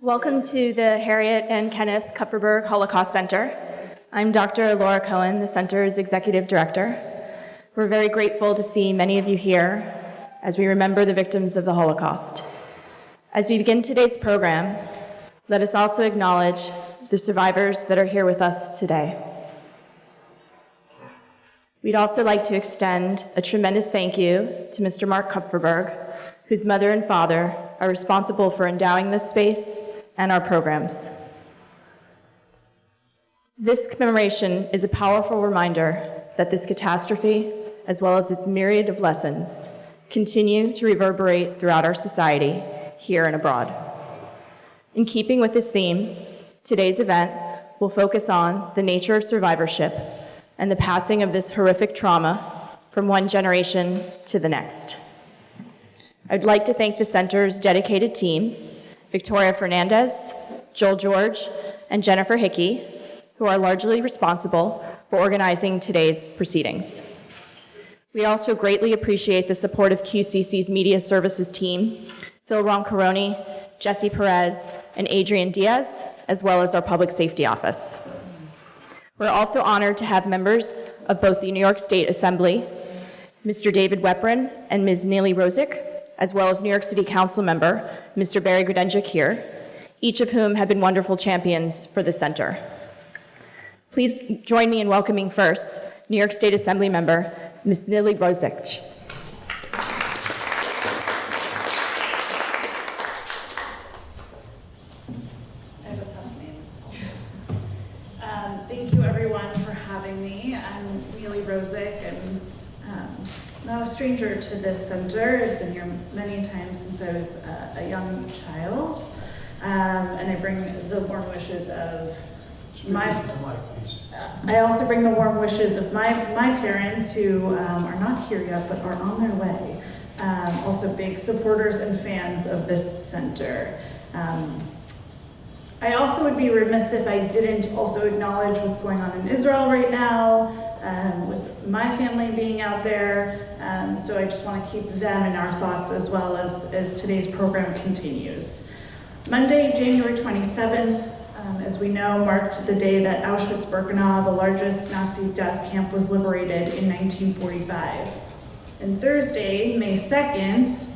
Welcome to the Harriet and Kenneth Kupferberg Holocaust Center. I'm Dr. Laura Cohen, the center's executive director. We're very grateful to see many of you here as we remember the victims of the Holocaust. As we begin today's program, let us also acknowledge the survivors that are here with us today. We'd also like to extend a tremendous thank you to Mr. Mark Kupferberg, whose mother and father are responsible for endowing this space and our programs. This commemoration is a powerful reminder that this catastrophe, as well as its myriad of lessons, continue to reverberate throughout our society, here and abroad. In keeping with this theme, today's event will focus on the nature of survivorship and the passing of this horrific trauma from one generation to the next. I'd like to thank the center's dedicated team, Victoria Fernandez, Joel George, and Jennifer Hickey, who are largely responsible for organizing today's proceedings. We also greatly appreciate the support of QCC's media services team, Phil Roncaroni, Jesse Perez, and Adrian Diaz, as well as our public safety office. We're also honored to have members of both the New York State Assembly, Mr. David Weprin and Ms. Neely Rosick, as well as New York City Council member, Mr. Barry Grudenchik here, each of whom have been wonderful champions for the center. Please join me in welcoming first New York State Assembly member, Ms. Neely Rosick. Thank you everyone for having me. I'm Neely Rosick, and not a stranger to this center. I've been here many times since I was a young child, and I bring the warm wishes of I also bring the warm wishes of my parents, who are not here yet but are on their way. Also big supporters and fans of this center. I also would be remiss if I didn't also acknowledge what's going on in Israel right now, with my family being out there. So I just want to keep them in our thoughts as well as today's program continues. Monday, January 27th, as we know, marked the day that Auschwitz-Birkenau, the largest Nazi death camp, was liberated in 1945. And Thursday, May 2nd,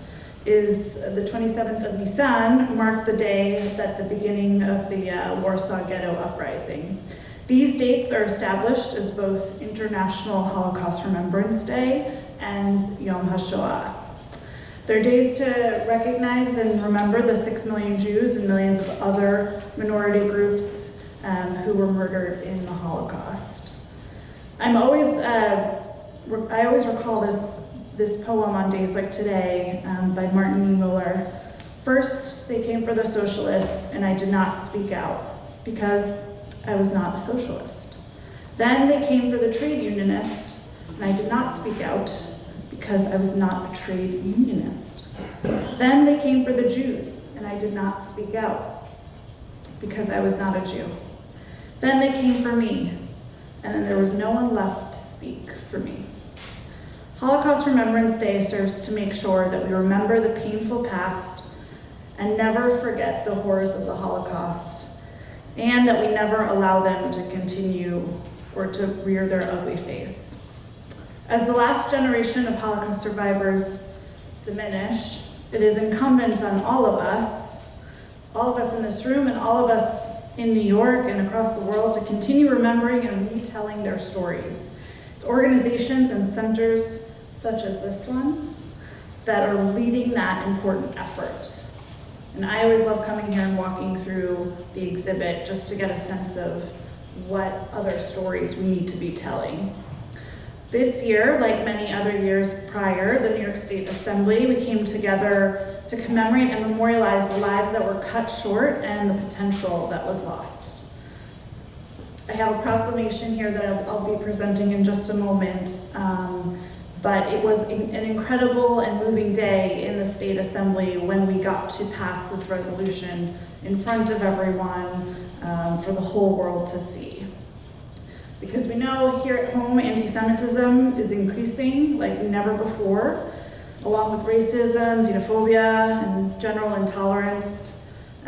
is the 27th of Nisan, marked the day that the beginning of the Warsaw Ghetto Uprising. These dates are established as both International Holocaust Remembrance Day and Yom HaShoah. They're days to recognize and remember the 6 million Jews and millions of other minority groups who were murdered in the Holocaust. I always recall this poem on days like today by Martin Niemöller. First, they came for the socialists, and I did not speak out because I was not a socialist. Then they came for the trade unionist, and I did not speak out because I was not a trade unionist. Then they came for the Jews, and I did not speak out because I was not a Jew. Then they came for me, and then there was no one left to speak for me. Holocaust Remembrance Day serves to make sure that we remember the painful past and never forget the horrors of the Holocaust, and that we never allow them to continue or to rear their ugly face. As the last generation of Holocaust survivors diminish, it is incumbent on all of us in this room and all of us in New York and across the world, to continue remembering and retelling their stories. It's organizations and centers such as this one that are leading that important effort. And I always love coming here and walking through the exhibit just to get a sense of what other stories we need to be telling. This year, like many other years prior, the New York State Assembly, we came together to commemorate and memorialize the lives that were cut short and the potential that was lost. I have a proclamation here that I'll be presenting in just a moment, but it was an incredible and moving day in the State Assembly when we got to pass this resolution in front of everyone for the whole world to see. Because we know here at home, anti-Semitism is increasing like never before, along with racism, xenophobia, and general intolerance.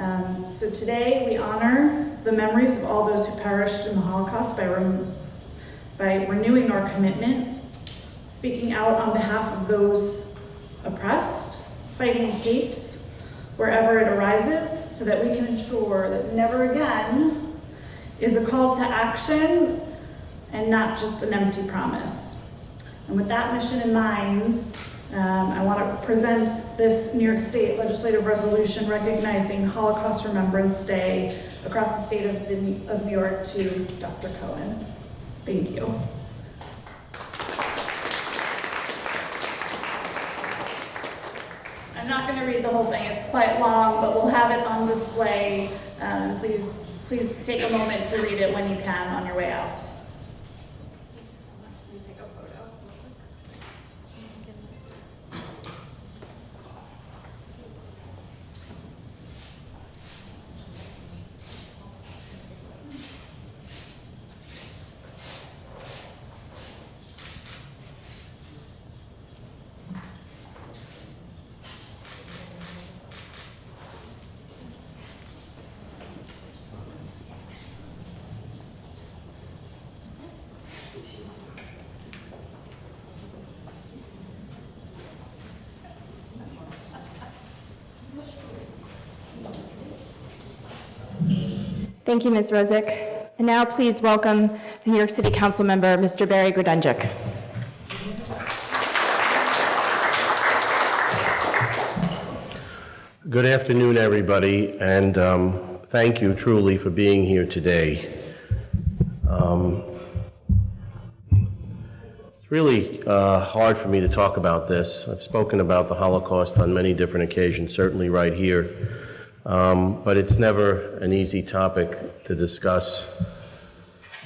So today we honor the memories of all those who perished in the Holocaust by renewing our commitment, speaking out on behalf of those oppressed, fighting hate wherever it arises, so that we can ensure that never again is a call to action and not just an empty promise. And with that mission in mind, I want to present this New York State legislative resolution recognizing Holocaust Remembrance Day across the state of New York to Dr. Cohen. Thank you. I'm not going to read the whole thing, it's quite long, but we'll have it on display. Please take a moment to read it when you can on your way out. Thank you, Ms. Rosick. And now please welcome the New York City Council member, Mr. Barry Grodenchik. Good afternoon, everybody, and thank you truly for being here today. It's really hard for me to talk about this. I've spoken about the Holocaust on many different occasions, certainly right here. But it's never an easy topic to discuss,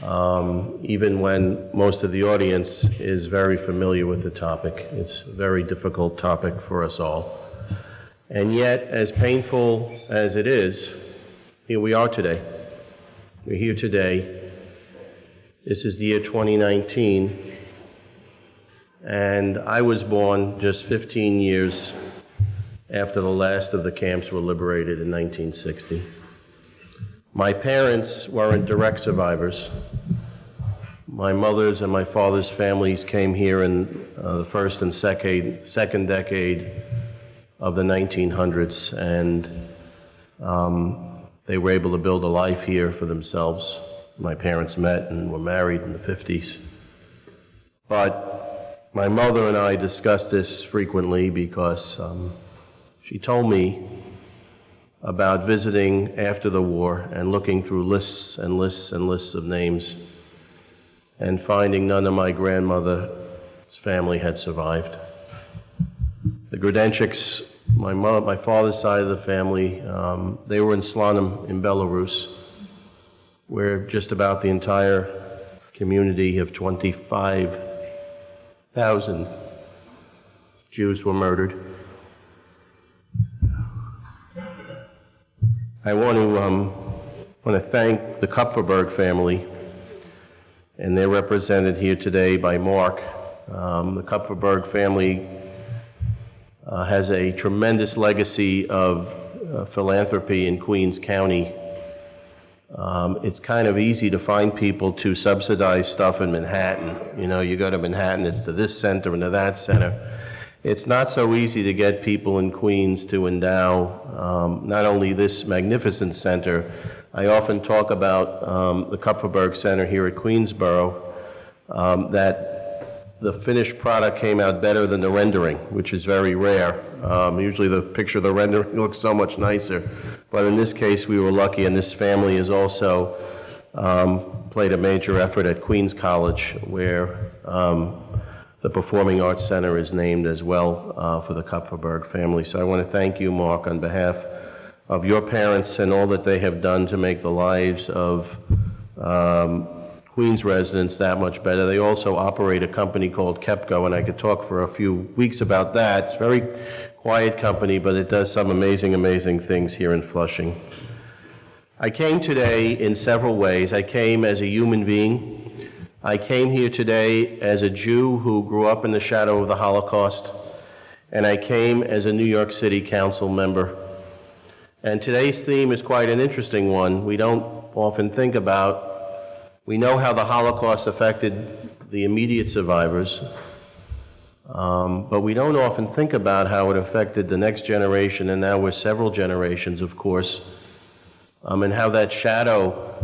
even when most of the audience is very familiar with the topic. It's a very difficult topic for us all. And yet, as painful as it is, here we are today. We're here today. This is the year 2019, and I was born just 15 years after the last of the camps were liberated in 1960. My parents weren't direct survivors. My mother's and my father's families came here in the first and second decade of the 1900s, and they were able to build a life here for themselves. My parents met and were married in the 50s. But my mother and I discussed this frequently because she told me about visiting after the war and looking through lists and lists and lists of names and finding none of my grandmother's family had survived. The Grodenchiks, my father's side of the family, they were in Slanim in Belarus, where just about the entire community of 25,000 Jews were murdered. I want to thank the Kupferberg family, and they're represented here today by Mark. The Kupferberg family has a tremendous legacy of philanthropy in Queens County. It's kind of easy to find people to subsidize stuff in Manhattan. You know, you go to Manhattan, it's to this center and to that center. It's not so easy to get people in Queens to endow not only this magnificent center. I often talk about the Kupferberg Center here at Queensboro, that the finished product came out better than the rendering, which is very rare. Usually the picture of the rendering looks so much nicer. But in this case, we were lucky, and this family has also played a major effort at Queens College, where the Performing Arts Center is named as well for the Kupferberg family. So I want to thank you, Mark, on behalf of your parents and all that they have done to make the lives of Queens residents that much better. They also operate a company called KEPCO, and I could talk for a few weeks about that. It's a very quiet company, but it does some amazing, amazing things here in Flushing. I came today in several ways. I came as a human being. I came here today as a Jew who grew up in the shadow of the Holocaust, and I came as a New York City Council member. And today's theme is quite an interesting one. We don't often think about, we know how the Holocaust affected the immediate survivors, but we don't often think about how it affected the next generation, and now we're several generations, of course, and how that shadow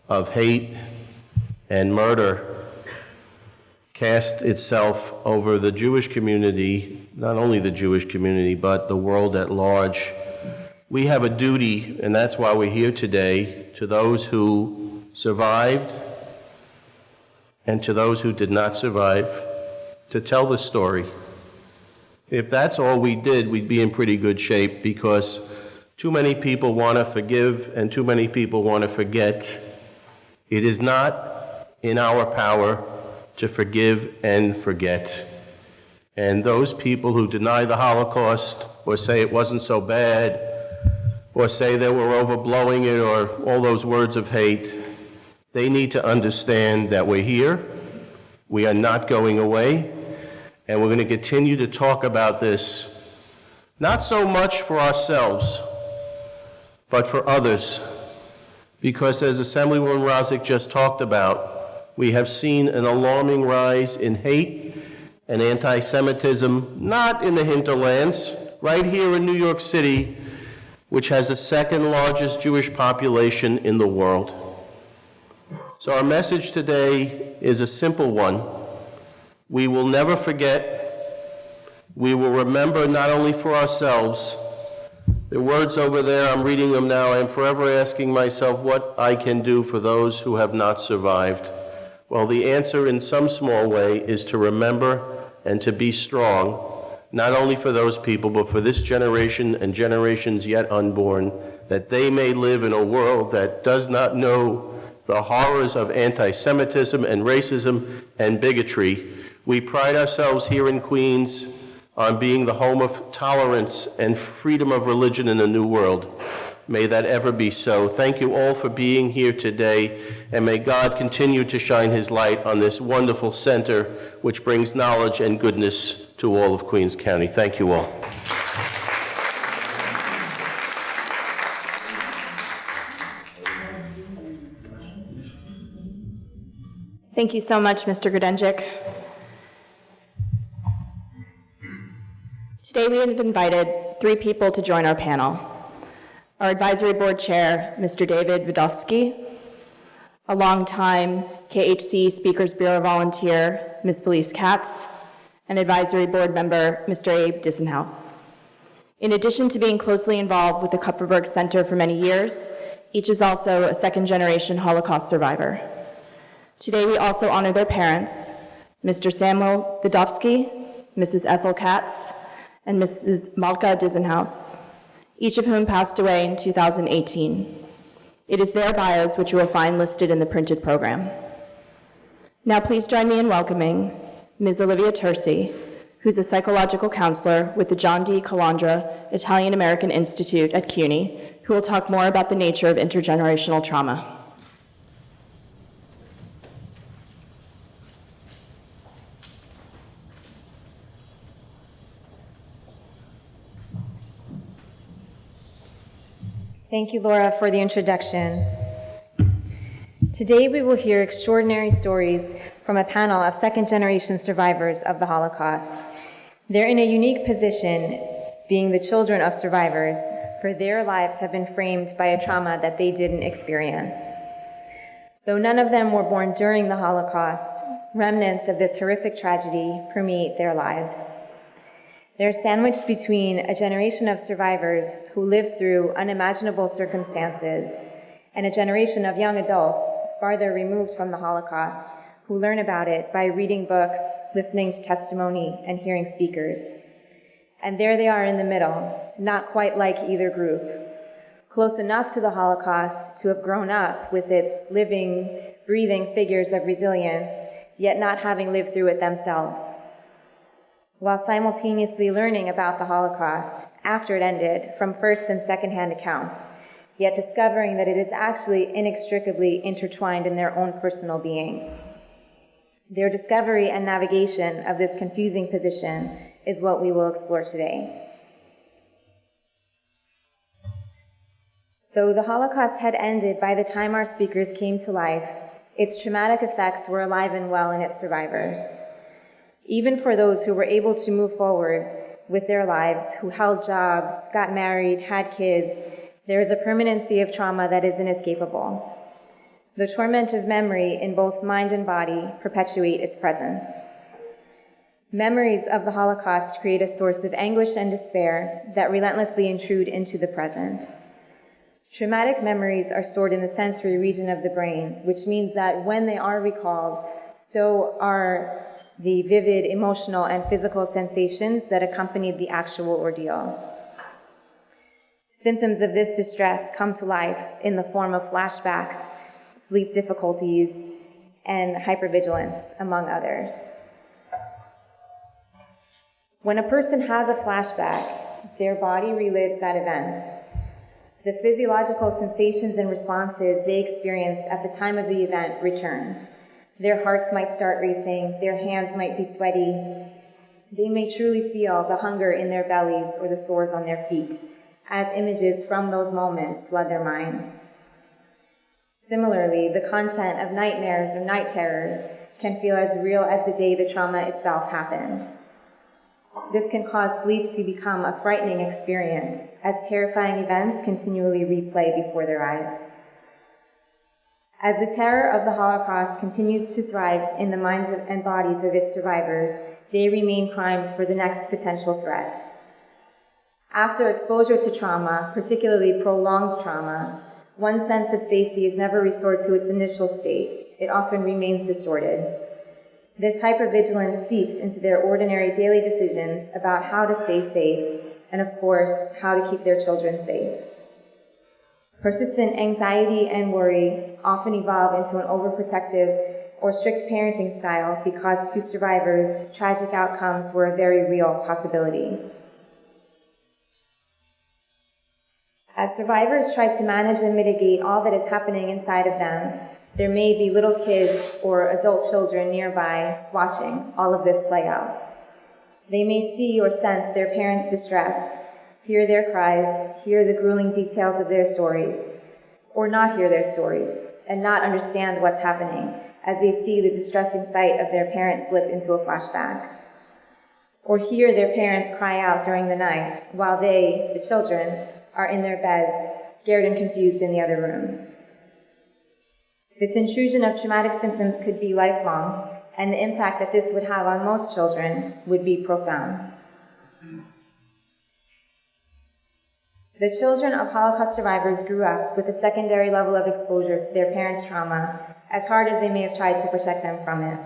of hate and murder cast itself over the Jewish community, not only the Jewish community, but the world at large. We have a duty, and that's why we're here today, to those who survived and to those who did not survive, to tell the story. If that's all we did, we'd be in pretty good shape, because too many people want to forgive and too many people want to forget. It is not in our power to forgive and forget. And those people who deny the Holocaust or say it wasn't so bad, or say that we're overblowing it, or all those words of hate, they need to understand that we're here, we are not going away, and we're going to continue to talk about this, not so much for ourselves, but for others. Because as Assemblywoman Razik just talked about, we have seen an alarming rise in hate and anti-Semitism, not in the hinterlands, right here in New York City, which has the second largest Jewish population in the world. So our message today is a simple one. We will never forget. We will remember not only for ourselves. The words over there, I'm reading them now. I am forever asking myself what I can do for those who have not survived. Well, the answer in some small way is to remember and to be strong, not only for those people, but for this generation and generations yet unborn, that they may live in a world that does not know the horrors of anti-Semitism and racism and bigotry. We pride ourselves here in Queens on being the home of tolerance and freedom of religion in the new world. May that ever be so. Thank you all for being here today, and may God continue to shine his light on this wonderful center which brings knowledge and goodness to all of Queens County. Thank you all. Thank you so much, Mr. Grudenchik. Today we have invited 3 people to join our panel. Our advisory board chair, Mr. David Wadowski, a longtime KHC Speakers Bureau volunteer, Ms. Felice Katz, and advisory board member, Mr. Abe Dissenhouse. In addition to being closely involved with the Kupferberg Center for many years, each is also a second-generation Holocaust survivor. Today we also honor their parents, Mr. Samuel Wadowski, Mrs. Ethel Katz, and Mrs. Malka Dissenhouse, each of whom passed away in 2018. It is their bios which you will find listed in the printed program. Now please join me in welcoming Ms. Olivia Terzi, who's a psychological counselor with the John D. Calandra Italian American Institute at CUNY, who will talk more about the nature of intergenerational trauma. Thank you, Laura, for the introduction. Today we will hear extraordinary stories from a panel of second-generation survivors of the Holocaust. They're in a unique position, being the children of survivors, for their lives have been framed by a trauma that they didn't experience. Though none of them were born during the Holocaust, remnants of this horrific tragedy permeate their lives. They're sandwiched between a generation of survivors who lived through unimaginable circumstances and a generation of young adults farther removed from the Holocaust who learn about it by reading books, listening to testimony, and hearing speakers. And there they are in the middle, not quite like either group, close enough to the Holocaust to have grown up with its living, breathing figures of resilience, yet not having lived through it themselves, while simultaneously learning about the Holocaust after it ended from first and second-hand accounts, yet discovering that it is actually inextricably intertwined in their own personal being. Their discovery and navigation of this confusing position is what we will explore today. Though the Holocaust had ended by the time our speakers came to life, its traumatic effects were alive and well in its survivors. Even for those who were able to move forward with their lives, who held jobs, got married, had kids, there is a permanency of trauma that is inescapable. The torment of memory in both mind and body perpetuate its presence. Memories of the Holocaust create a source of anguish and despair that relentlessly intrude into the present. Traumatic memories are stored in the sensory region of the brain, which means that when they are recalled, so are the vivid emotional and physical sensations that accompanied the actual ordeal. Symptoms of this distress come to life in the form of flashbacks, sleep difficulties, and hypervigilance, among others. When a person has a flashback, their body relives that event. The physiological sensations and responses they experienced at the time of the event return. Their hearts might start racing, their hands might be sweaty. They may truly feel the hunger in their bellies or the sores on their feet, as images from those moments flood their minds. Similarly, the content of nightmares or night terrors can feel as real as the day the trauma itself happened. This can cause sleep to become a frightening experience, as terrifying events continually replay before their eyes. As the terror of the Holocaust continues to thrive in the minds and bodies of its survivors, they remain primed for the next potential threat. After exposure to trauma, particularly prolonged trauma, one's sense of safety is never restored to its initial state. It often remains distorted. This hypervigilance seeps into their ordinary daily decisions about how to stay safe and, of course, how to keep their children safe. Persistent anxiety and worry often evolve into an overprotective or strict parenting style because to survivors, tragic outcomes were a very real possibility. As survivors try to manage and mitigate all that is happening inside of them, there may be little kids or adult children nearby watching all of this play out. They may see or sense their parents' distress, hear their cries, hear the grueling details of their stories, or not hear their stories and not understand what's happening as they see the distressing sight of their parents slip into a flashback, or hear their parents cry out during the night while they, the children, are in their beds, scared and confused in the other room. This intrusion of traumatic symptoms could be lifelong, and the impact that this would have on most children would be profound. The children of Holocaust survivors grew up with a secondary level of exposure to their parents' trauma, as hard as they may have tried to protect them from it.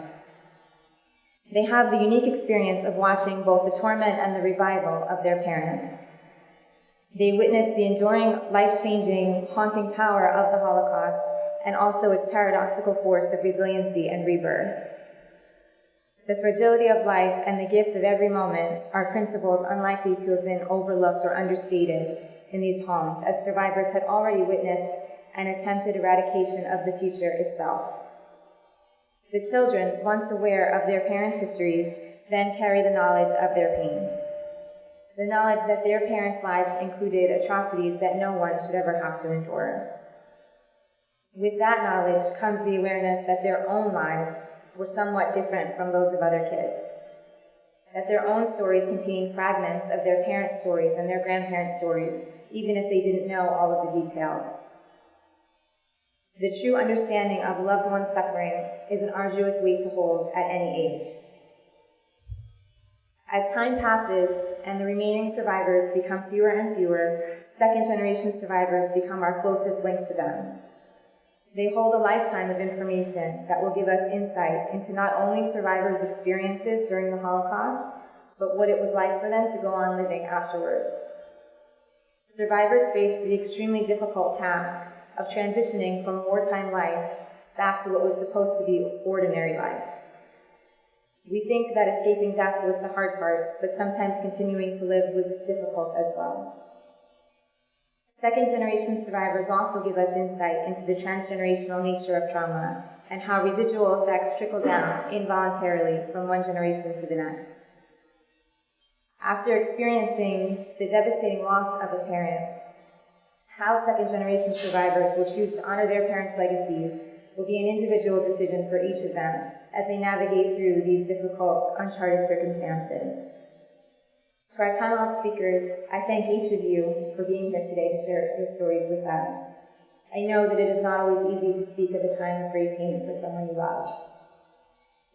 They have the unique experience of watching both the torment and the revival of their parents. They witnessed the enduring, life-changing, haunting power of the Holocaust and also its paradoxical force of resiliency and rebirth. The fragility of life and the gift of every moment are principles unlikely to have been overlooked or understated in these homes, as survivors had already witnessed an attempted eradication of the future itself. The children, once aware of their parents' histories, then carry the knowledge of their pain. The knowledge that their parents' lives included atrocities that no one should ever have to endure. With that knowledge comes the awareness that their own lives were somewhat different from those of other kids, that their own stories contain fragments of their parents' stories and their grandparents' stories, even if they didn't know all of the details. The true understanding of a loved one's suffering is an arduous weight to hold at any age. As time passes and the remaining survivors become fewer and fewer, second-generation survivors become our closest link to them. They hold a lifetime of information that will give us insight into not only survivors' experiences during the Holocaust, but what it was like for them to go on living afterwards. Survivors face the extremely difficult task of transitioning from wartime life back to what was supposed to be ordinary life. We think that escaping death was the hard part, but sometimes continuing to live was difficult as well. Second-generation survivors also give us insight into the transgenerational nature of trauma and how residual effects trickle down involuntarily from one generation to the next. After experiencing the devastating loss of a parent, How second-generation survivors will choose to honor their parents' legacies will be an individual decision for each of them as they navigate through these difficult, uncharted circumstances. To our panel of speakers, I thank each of you for being here today to share your stories with us. I know that it is not always easy to speak of a time of great pain for someone you love,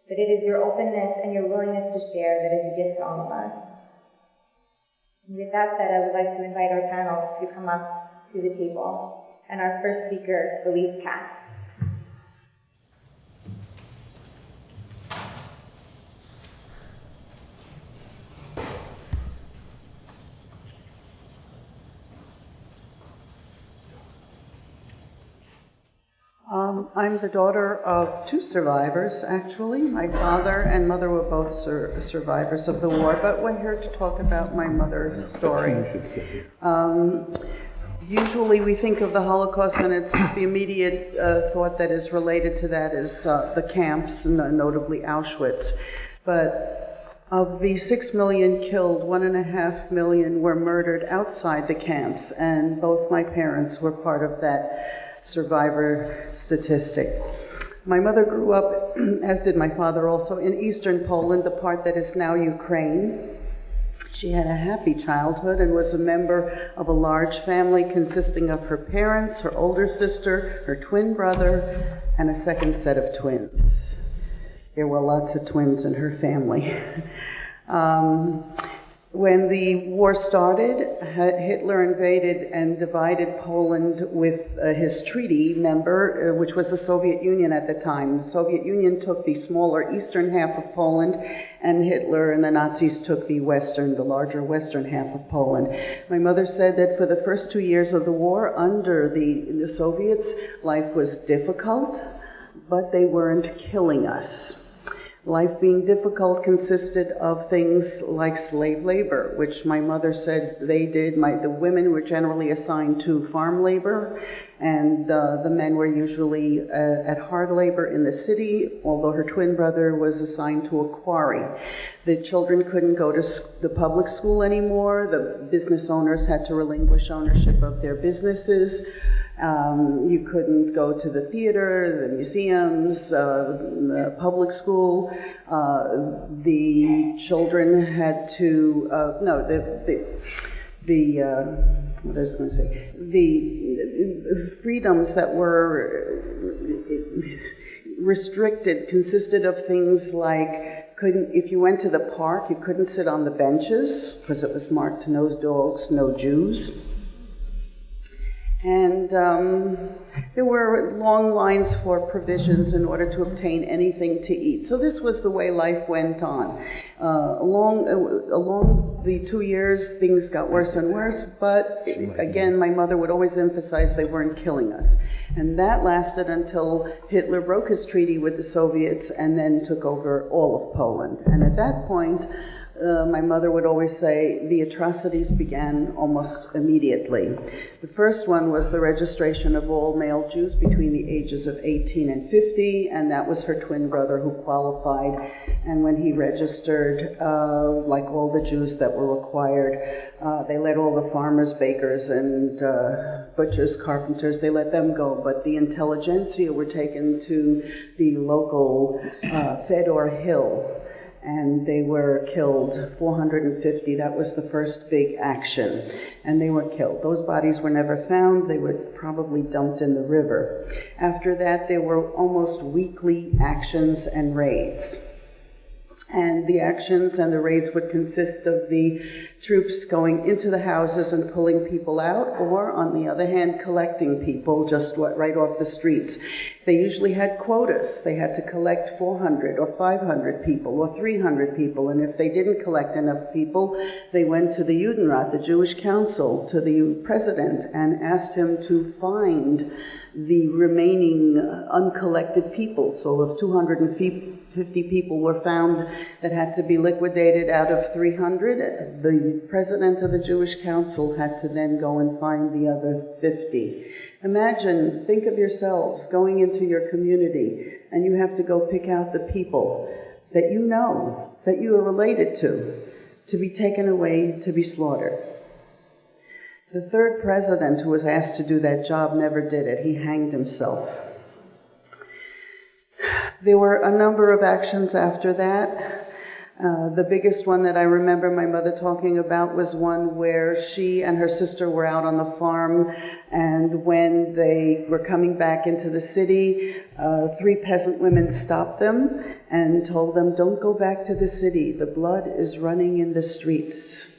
but it is your openness and your willingness to share that is a gift to all of us. And with that said, I would like to invite our panel to come up to the table, and our first speaker, Elise Katz. I'm the daughter of two survivors, actually. My father and mother were both survivors of the war, but we're here to talk about my mother's story. Usually we think of the Holocaust, and it's the immediate thought that is related to that is the camps, notably Auschwitz. But of the 6 million killed, 1.5 million were murdered outside the camps, and both my parents were part of that survivor statistic. My mother grew up, as did my father also, in eastern Poland, the part that is now Ukraine. She had a happy childhood and was a member of a large family consisting of her parents, her older sister, her twin brother, and a second set of twins. There were lots of twins in her family. When the war started, Hitler invaded and divided Poland with his treaty member, which was the Soviet Union at the time. The Soviet Union took the smaller eastern half of Poland, and Hitler and the Nazis took the larger western half of Poland. My mother said that for the first 2 years of the war, under the Soviets, life was difficult, but they weren't killing us. Life being difficult consisted of things like slave labor, which my mother said they did. The women were generally assigned to farm labor, and the men were usually at hard labor in the city, although her twin brother was assigned to a quarry. The children couldn't go to the public school anymore. The business owners had to relinquish ownership of their businesses. You couldn't go to the theater, the museums, the public school. The children had to, the freedoms that were restricted consisted of things like, if you went to the park, you couldn't sit on the benches because it was marked no dogs, no Jews. And there were long lines for provisions in order to obtain anything to eat. So this was the way life went on. Along the 2 years, things got worse and worse, but again, my mother would always emphasize they weren't killing us. And that lasted until Hitler broke his treaty with the Soviets and then took over all of Poland. And at that point, my mother would always say the atrocities began almost immediately. The first one was the registration of all male Jews between the ages of 18 and 50, and that was her twin brother who qualified. And when he registered, like all the Jews that were required, they let all the farmers, bakers, and butchers, carpenters, they let them go. But the intelligentsia were taken to the local Fedor Hill, and they were killed, 450. That was the first big action, and they were killed. Those bodies were never found. They were probably dumped in the river. After that, there were almost weekly actions and raids. And the actions and the raids would consist of the troops going into the houses and pulling people out, or, on the other hand, collecting people just right off the streets. They usually had quotas. They had to collect 400 or 500 people or 300 people, and if they didn't collect enough people, they went to the Judenrat, the Jewish Council, to the president, and asked him to find the remaining uncollected people. So if 250 people were found that had to be liquidated out of 300, the president of the Jewish Council had to then go and find the other 50. Imagine, think of yourselves going into your community and you have to go pick out the people that you know, that you are related to be taken away, to be slaughtered. The third president who was asked to do that job never did it. He hanged himself. There were a number of actions after that. The biggest one that I remember my mother talking about was one where she and her sister were out on the farm, and when they were coming back into the city, 3 peasant women stopped them and told them, "Don't go back to the city. The blood is running in the streets."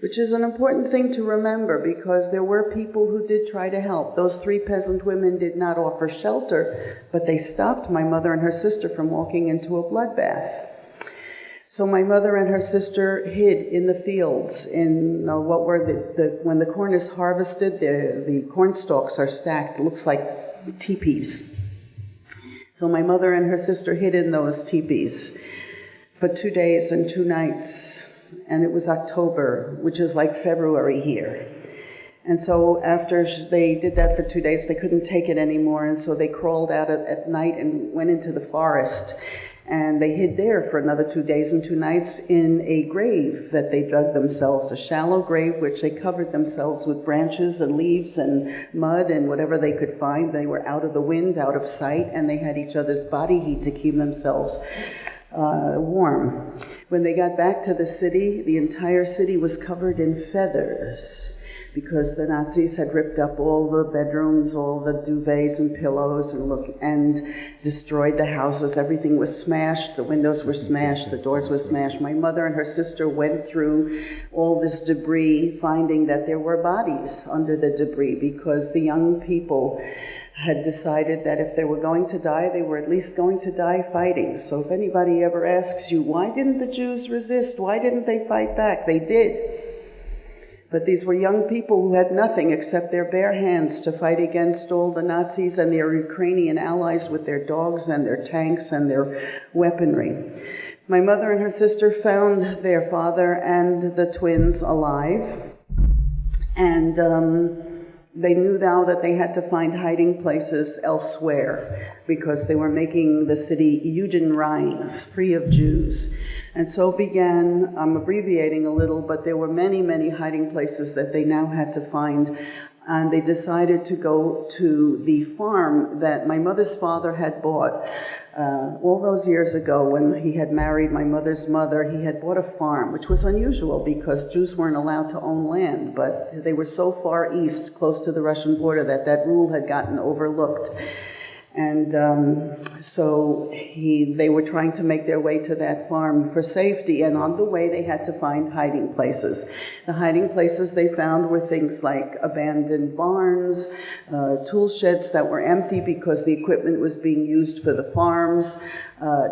Which is an important thing to remember, because there were people who did try to help. Those 3 peasant women did not offer shelter, but they stopped my mother and her sister from walking into a bloodbath. So my mother and her sister hid in the fields in what were when the corn is harvested, the corn stalks are stacked, it looks like teepees. So my mother and her sister hid in those teepees for 2 days and 2 nights. And it was October, which is like February here. And so after they did that for 2 days, they couldn't take it anymore, and so they crawled out at night and went into the forest. And they hid there for another 2 days and 2 nights in a grave that they dug themselves, a shallow grave which they covered themselves with branches and leaves and mud and whatever they could find. They were out of the wind, out of sight, and they had each other's body heat to keep themselves warm. When they got back to the city, the entire city was covered in feathers because the Nazis had ripped up all the bedrooms, all the duvets and pillows, and destroyed the houses. Everything was smashed. The windows were smashed. The doors were smashed. My mother and her sister went through all this debris, finding that there were bodies under the debris, because the young people had decided that if they were going to die, they were at least going to die fighting. So if anybody ever asks you, why didn't the Jews resist? Why didn't they fight back? They did. But these were young people who had nothing except their bare hands to fight against all the Nazis and their Ukrainian allies with their dogs and their tanks and their weaponry. My mother and her sister found their father and the twins alive, and they knew now that they had to find hiding places elsewhere because they were making the city Judenrein, free of Jews. And so began, I'm abbreviating a little, but there were many, many hiding places that they now had to find. And they decided to go to the farm that my mother's father had bought. All those years ago, when he had married my mother's mother, he had bought a farm, which was unusual because Jews weren't allowed to own land, but they were so far east, close to the Russian border, that that rule had gotten overlooked. And so they were trying to make their way to that farm for safety, and on the way they had to find hiding places. The hiding places they found were things like abandoned barns, tool sheds that were empty because the equipment was being used for the farms,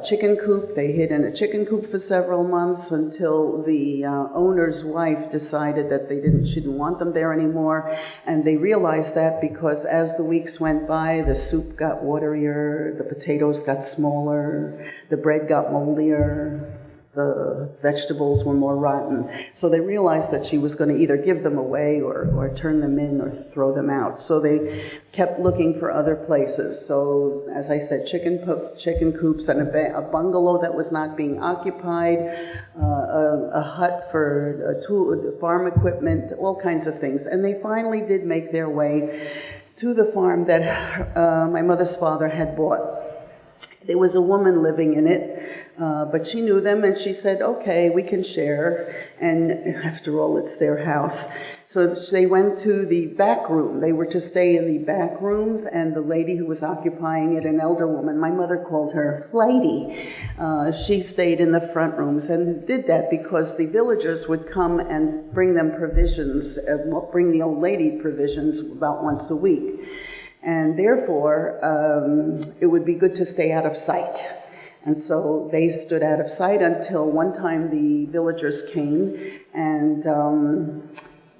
chicken coop. They hid in a chicken coop for several months until the owner's wife decided that she didn't want them there anymore, and they realized that because as the weeks went by, the soup got waterier, the potatoes got smaller, the bread got moldier, the vegetables were more rotten. So they realized that she was going to either give them away or turn them in or throw them out. So they kept looking for other places. So, as I said, chicken coops and a bungalow that was not being occupied, a hut for farm equipment, all kinds of things. And they finally did make their way to the farm that my mother's father had bought. There was a woman living in it, but she knew them, and she said, okay, we can share, and after all, it's their house. So they went to the back room. They were to stay in the back rooms, and the lady who was occupying it, an elder woman, my mother called her Flighty, she stayed in the front rooms, and did that because the villagers would come and bring them provisions, bring the old lady provisions about once a week. And therefore, it would be good to stay out of sight. And so they stood out of sight until one time the villagers came, and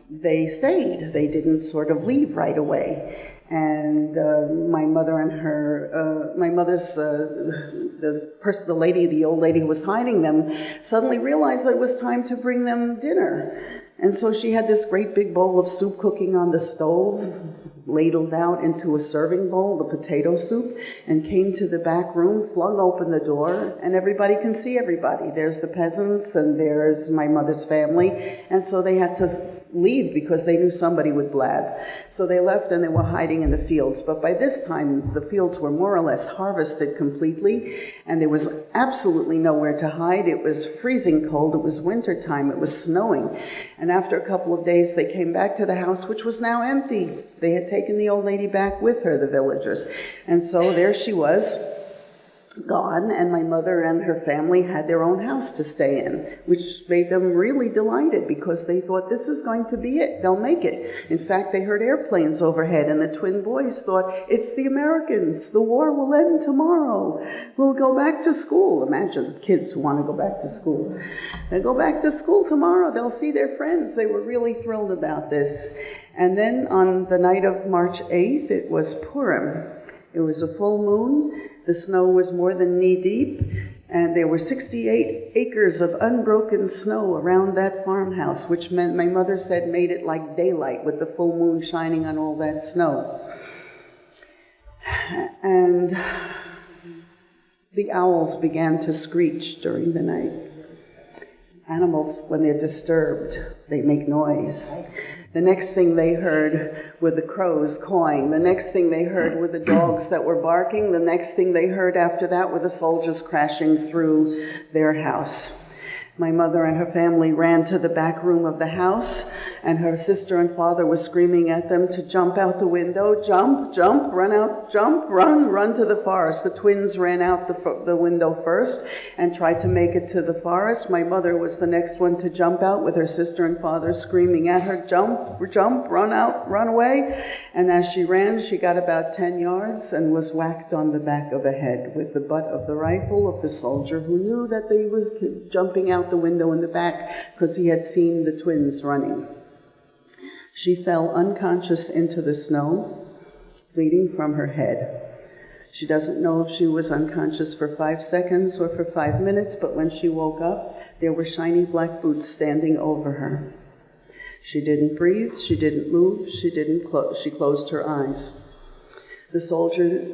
they stayed. They didn't sort of leave right away. And my mother and her, my mother's, the old lady who was hiding them, suddenly realized that it was time to bring them dinner. And so she had this great big bowl of soup cooking on the stove, ladled out into a serving bowl, the potato soup, and came to the back room, flung open the door, and everybody can see everybody. There's the peasants, and there's my mother's family, and so they had to leave because they knew somebody would blab. So they left and they were hiding in the fields. But by this time, the fields were more or less harvested completely, and there was absolutely nowhere to hide. It was freezing cold. It was winter time. It was snowing. And after a couple of days, they came back to the house, which was now empty. They had taken the old lady back with her, the villagers. And so there she was, gone, and my mother and her family had their own house to stay in, which made them really delighted because they thought, this is going to be it. They'll make it. In fact, they heard airplanes overhead, and the twin boys thought, it's the Americans. The war will end tomorrow. We'll go back to school. Imagine kids who want to go back to school. They'll go back to school tomorrow. They'll see their friends. They were really thrilled about this. And then on the night of March 8th, it was Purim. It was a full moon. The snow was more than knee-deep, and there were 68 acres of unbroken snow around that farmhouse, which meant, my mother said, made it like daylight with the full moon shining on all that snow. And the owls began to screech during the night. Animals, when they're disturbed, they make noise. The next thing they heard were the crows cawing. The next thing they heard were the dogs that were barking. The next thing they heard after that were the soldiers crashing through their house. My mother and her family ran to the back room of the house, and her sister and father were screaming at them to jump out the window. Jump, jump, run out, jump, run to the forest. The twins ran out the window first and tried to make it to the forest. My mother was the next one to jump out with her sister and father screaming at her, jump, jump, run out, run away. And as she ran, she got about 10 yards and was whacked on the back of the head with the butt of the rifle of the soldier who knew that he was jumping out the window in the back because he had seen the twins running. She fell unconscious into the snow, bleeding from her head. She doesn't know if she was unconscious for 5 seconds or for 5 minutes, but when she woke up, there were shiny black boots standing over her. She didn't breathe, she didn't move, she closed her eyes. The soldier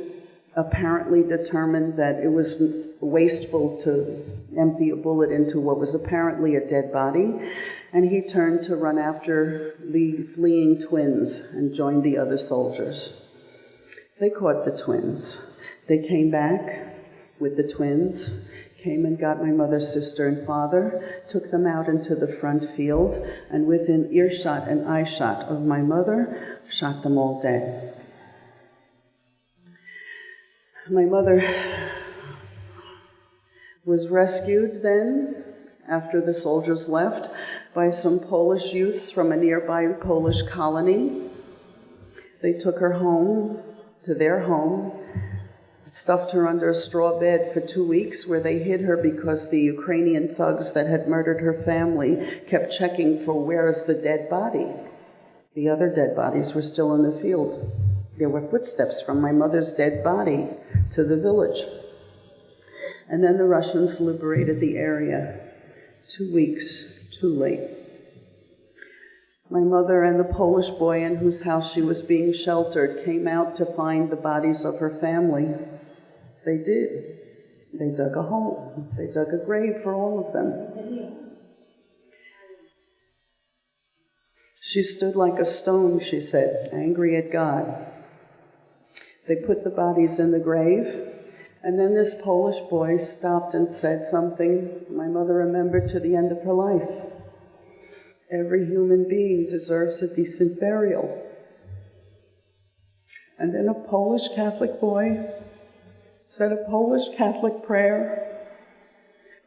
apparently determined that it was wasteful to empty a bullet into what was apparently a dead body, and he turned to run after the fleeing twins and joined the other soldiers. They caught the twins. They came back with the twins, came and got my mother's sister and father, took them out into the front field, and within earshot and eyeshot of my mother, shot them all dead. My mother was rescued then, after the soldiers left, by some Polish youths from a nearby Polish colony. They took her home, to their home, stuffed her under a straw bed for 2 weeks, where they hid her because the Ukrainian thugs that had murdered her family kept checking for where's the dead body. The other dead bodies were still in the field. There were footsteps from my mother's dead body to the village. And then the Russians liberated the area. 2 weeks too late. My mother and the Polish boy in whose house she was being sheltered came out to find the bodies of her family. They did. They dug a hole. They dug a grave for all of them. She stood like a stone, she said, angry at God. They put the bodies in the grave, and then this Polish boy stopped and said something my mother remembered to the end of her life. Every human being deserves a decent burial. And then a Polish Catholic boy said a Polish Catholic prayer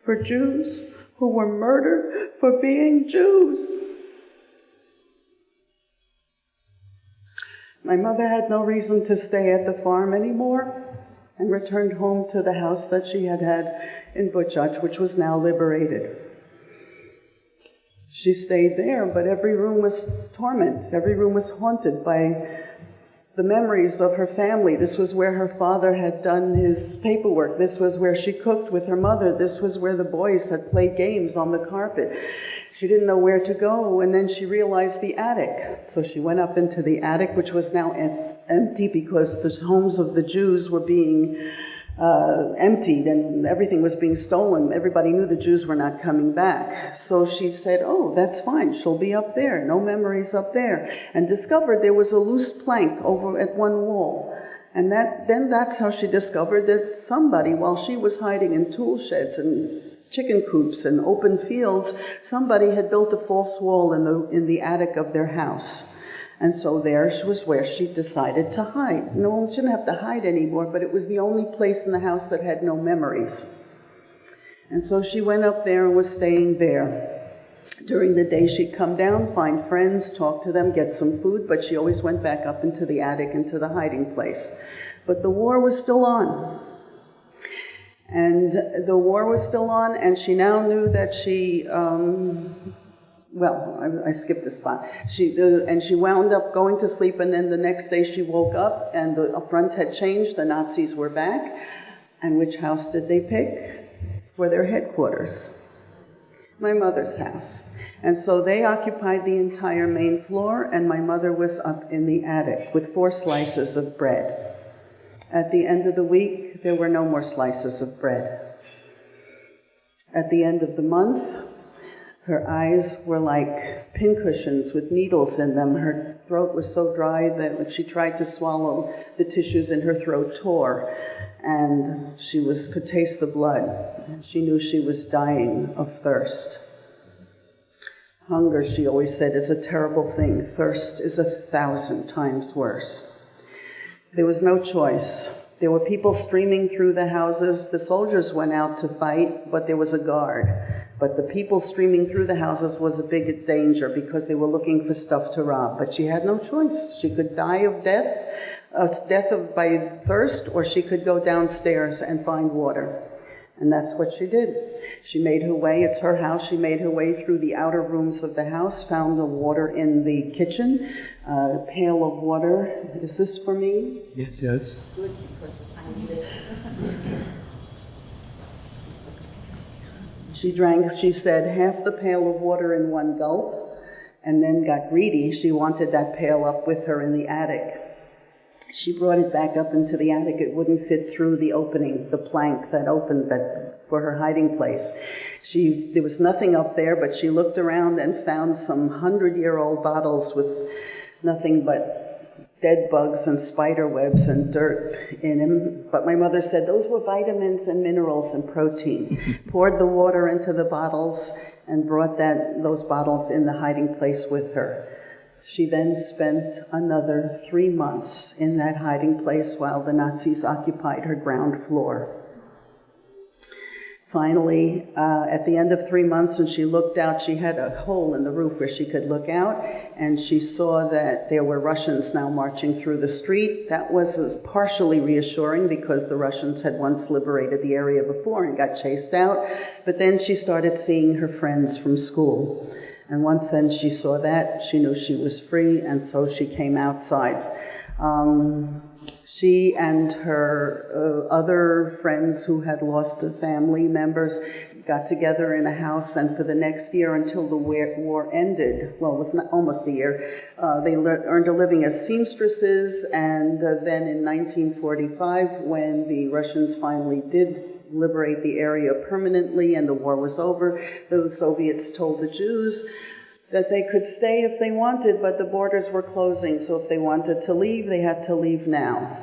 for Jews who were murdered for being Jews. My mother had no reason to stay at the farm anymore and returned home to the house that she had in Buchach, which was now liberated. She stayed there, but every room was torment. Every room was haunted by the memories of her family. This was where her father had done his paperwork. This was where she cooked with her mother. This was where the boys had played games on the carpet. She didn't know where to go, and then she realized the attic. So she went up into the attic, which was now empty because the homes of the Jews were being emptied and everything was being stolen. Everybody knew the Jews were not coming back. So she said, oh, that's fine. She'll be up there. No memories up there. And discovered there was a loose plank over at one wall. And then that's how she discovered that somebody, while she was hiding in tool sheds and chicken coops and open fields, somebody had built a false wall in the attic of their house. And so there was where she decided to hide. No one shouldn't have to hide anymore, but it was the only place in the house that had no memories. And so she went up there and was staying there. During the day she'd come down, find friends, talk to them, get some food, but she always went back up into the attic, into the hiding place. But the war was still on. And the war was still on, and she now knew that she... I skipped a spot. And she wound up going to sleep, and then the next day she woke up, and the front had changed. The Nazis were back. And which house did they pick for their headquarters? My mother's house. And so they occupied the entire main floor, and my mother was up in the attic with 4 slices of bread. At the end of the week, there were no more slices of bread. At the end of the month, her eyes were like pincushions with needles in them. Her throat was so dry that when she tried to swallow, the tissues in her throat tore, and she could taste the blood. She knew she was dying of thirst. Hunger, she always said, is a terrible thing. Thirst is 1,000 times worse. There was no choice. There were people streaming through the houses. The soldiers went out to fight, but there was a guard. But the people streaming through the houses was a big danger because they were looking for stuff to rob. But she had no choice. She could die of by thirst, or she could go downstairs and find water. And that's what she did. She made her way, it's her house, she made her way through the outer rooms of the house, found the water in the kitchen, a pail of water. Is this for me? Yes. Yes. Good, because I need it. She drank, she said, half the pail of water in one gulp, and then got greedy. She wanted that pail up with her in the attic. She brought it back up into the attic. It wouldn't fit through the opening, the plank that opened for her hiding place. There was nothing up there, but she looked around and found some 100-year-old bottles with nothing but dead bugs and spider webs and dirt in them. But my mother said those were vitamins and minerals and protein. Poured the water into the bottles and brought those bottles in the hiding place with her. She then spent another 3 months in that hiding place while the Nazis occupied her ground floor. Finally, at the end of 3 months, when she looked out, she had a hole in the roof where she could look out, and she saw that there were Russians now marching through the street. That was partially reassuring because the Russians had once liberated the area before and got chased out. But then she started seeing her friends from school. And once then she saw that, she knew she was free, and so she came outside. She and her other friends who had lost family members got together in a house, and for the next year until the war ended, well, it was not, almost a year, they earned a living as seamstresses, and then in 1945, when the Russians finally did liberate the area permanently and the war was over, the Soviets told the Jews that they could stay if they wanted, but the borders were closing, so if they wanted to leave, they had to leave now.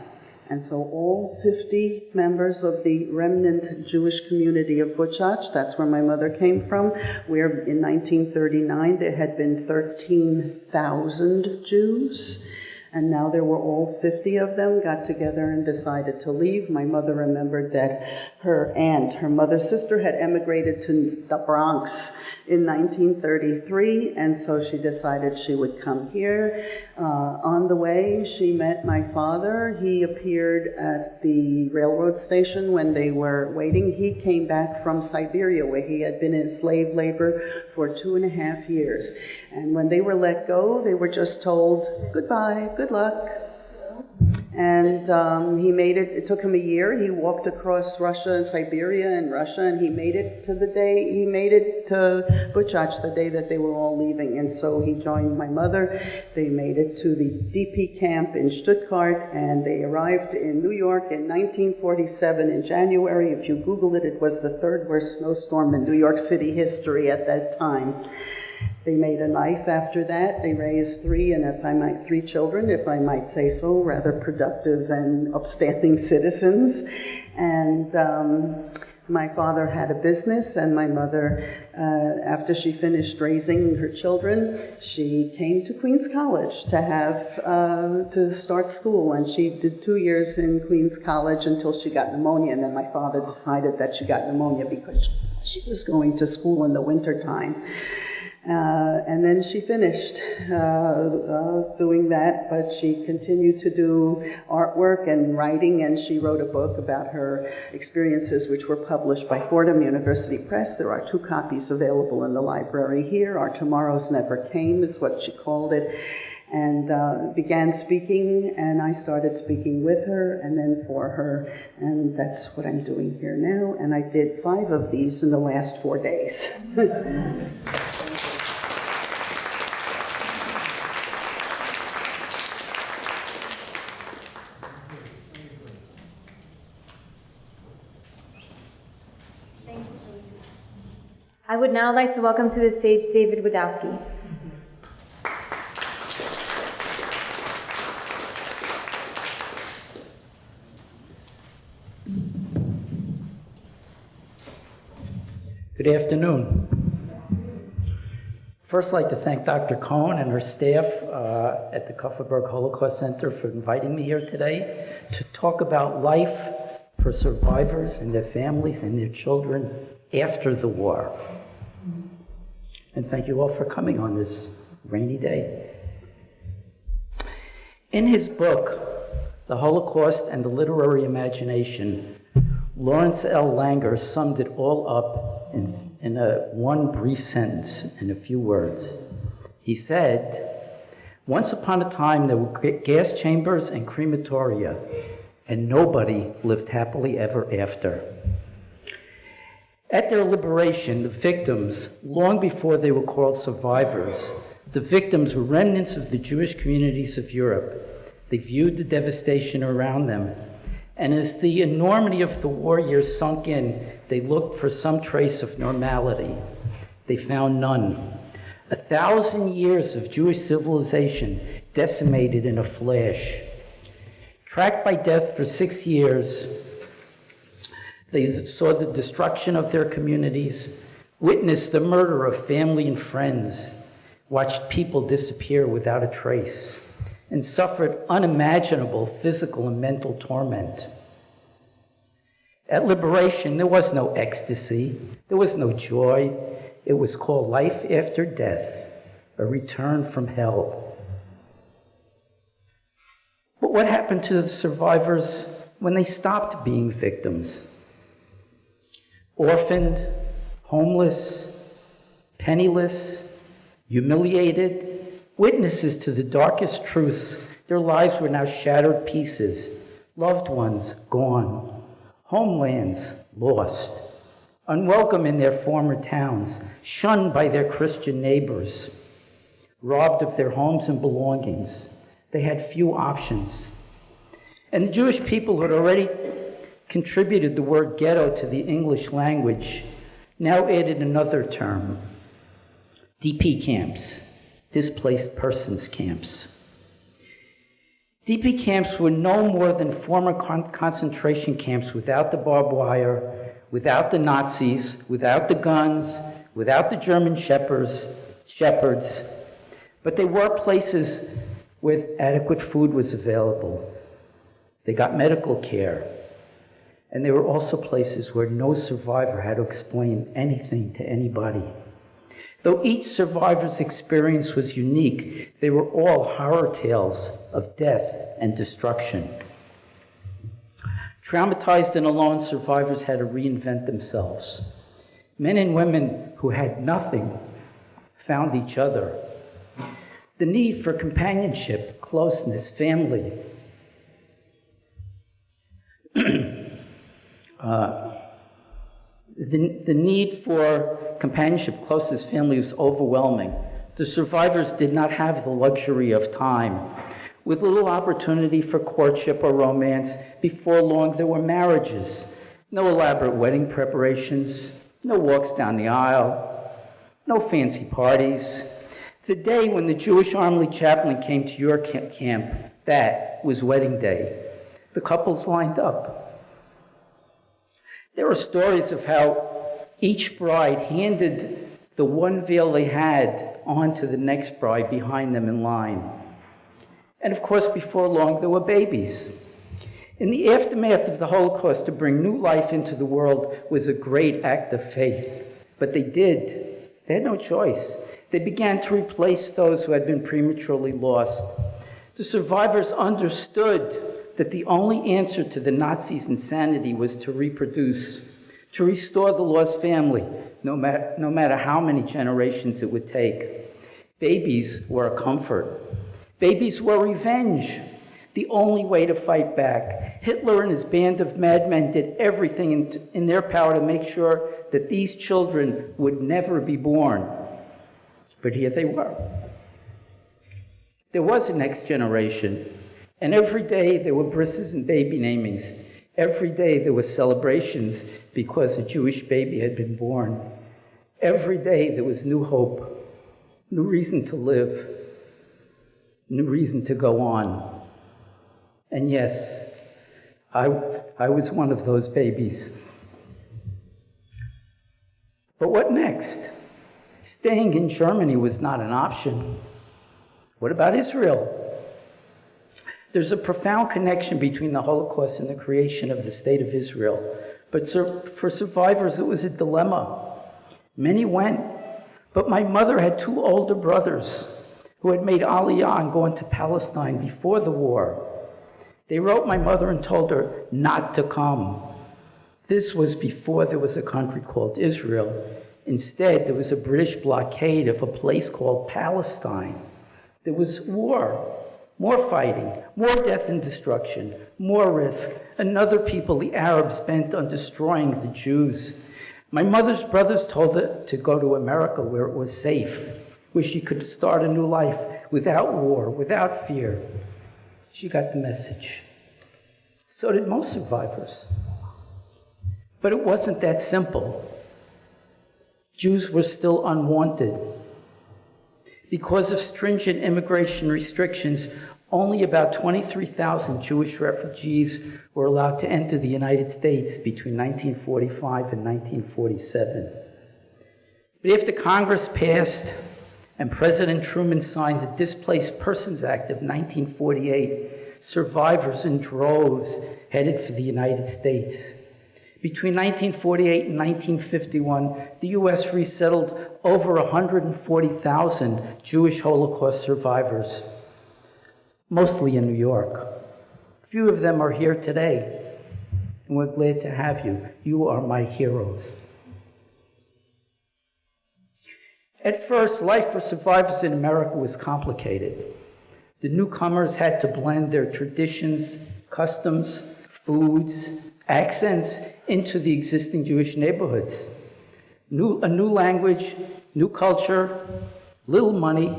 And so all 50 members of the remnant Jewish community of Buchach, that's where my mother came from, where in 1939 there had been 13,000 Jews, and now there were all 50 of them, got together and decided to leave. My mother remembered that her aunt, her mother's sister, had emigrated to the Bronx in 1933, and so she decided she would come here. On the way, she met my father. He appeared at the railroad station when they were waiting. He came back from Siberia, where he had been in slave labor for 2.5 years. And when they were let go, they were just told, goodbye, good luck. And he made it. It took him a year. He walked across Russia and Siberia and Russia, and he made it to Buchach, the day that they were all leaving. And so he joined my mother. They made it to the DP camp in Stuttgart, and they arrived in New York in 1947 in January. If you Google it, it was the third worst snowstorm in New York City history at that time. They made a life after that. They raised three children, if I might say so, rather productive and upstanding citizens. And my father had a business, and my mother, after she finished raising her children, she came to Queens College to start school. And she did 2 years in Queens College until she got pneumonia. And then my father decided that she got pneumonia because she was going to school in the wintertime. And then she finished doing that, but she continued to do artwork and writing, and she wrote a book about her experiences, which were published by Fordham University Press. There are 2 copies available in the library here. Our Tomorrows Never Came is what she called it, and began speaking, and I started speaking with her and then for her, and that's what I'm doing here now, and I did 5 of these in the last 4 days. I would now like to welcome to the stage David Wadowski. Good afternoon. First, I'd like to thank Dr. Cohen and her staff at the Kupferberg Holocaust Center for inviting me here today to talk about life for survivors and their families and their children after the war. And thank you all for coming on this rainy day. In his book, The Holocaust and the Literary Imagination, Lawrence L. Langer summed it all up in one brief sentence, in a few words. He said, "Once upon a time there were gas chambers and crematoria, and nobody lived happily ever after." At their liberation, the victims, long before they were called survivors, the victims were remnants of the Jewish communities of Europe. They viewed the devastation around them, and as the enormity of the war years sunk in, they looked for some trace of normality. They found none. 1,000 years of Jewish civilization decimated in a flash. Tracked by death for 6 years, they saw the destruction of their communities, witnessed the murder of family and friends, watched people disappear without a trace, and suffered unimaginable physical and mental torment. At liberation, there was no ecstasy, there was no joy. It was called life after death, a return from hell. But what happened to the survivors when they stopped being victims? Orphaned, homeless, penniless, humiliated, witnesses to the darkest truths, their lives were now shattered pieces, loved ones gone, homelands lost, unwelcome in their former towns, shunned by their Christian neighbors, robbed of their homes and belongings. They had few options. And the Jewish people who had already contributed the word ghetto to the English language now added another term, DP camps, displaced persons camps. DP camps were no more than former concentration camps without the barbed wire, without the Nazis, without the guns, without the German shepherds, but they were places where adequate food was available. They got medical care. And they were also places where no survivor had to explain anything to anybody. Though each survivor's experience was unique, they were all horror tales of death and destruction. Traumatized and alone, survivors had to reinvent themselves. Men and women who had nothing found each other. The need for companionship, closeness, family The need for companionship, closest family, was overwhelming. The survivors did not have the luxury of time. With little opportunity for courtship or romance, before long there were marriages. No elaborate wedding preparations, no walks down the aisle, no fancy parties. The day when the Jewish Army chaplain came to your camp, that was wedding day. The couples lined up. There are stories of how each bride handed the one veil they had on to the next bride behind them in line. And of course, before long, there were babies. In the aftermath of the Holocaust, to bring new life into the world was a great act of faith. But they did. They had no choice. They began to replace those who had been prematurely lost. The survivors understood that the only answer to the Nazis' insanity was to reproduce, to restore the lost family, no matter how many generations it would take. Babies were a comfort. Babies were revenge, the only way to fight back. Hitler and his band of madmen did everything in their power to make sure that these children would never be born. But here they were. There was a next generation, and every day there were brises and baby namings. Every day there were celebrations because a Jewish baby had been born. Every day there was new hope, new reason to live, new reason to go on. And yes, I was one of those babies. But what next? Staying in Germany was not an option. What about Israel? There's a profound connection between the Holocaust and the creation of the State of Israel. But for survivors, it was a dilemma. Many went, but my mother had two older brothers who had made Aliyah and gone to Palestine before the war. They wrote my mother and told her not to come. This was before there was a country called Israel. Instead, there was a British blockade of a place called Palestine. There was war, more fighting, more death and destruction, more risk, another people, the Arabs, bent on destroying the Jews. My mother's brothers told her to go to America where it was safe, where she could start a new life without war, without fear. She got the message. So did most survivors. But it wasn't that simple. Jews were still unwanted. Because of stringent immigration restrictions, only about 23,000 Jewish refugees were allowed to enter the United States between 1945 and 1947. But after Congress passed and President Truman signed the Displaced Persons Act of 1948, survivors in droves headed for the United States. Between 1948 and 1951, the U.S. resettled over 140,000 Jewish Holocaust survivors, mostly in New York. Few of them are here today, and we're glad to have you. You are my heroes. At first, life for survivors in America was complicated. The newcomers had to blend their traditions, customs, foods, accents into the existing Jewish neighborhoods. A new language, new culture, little money,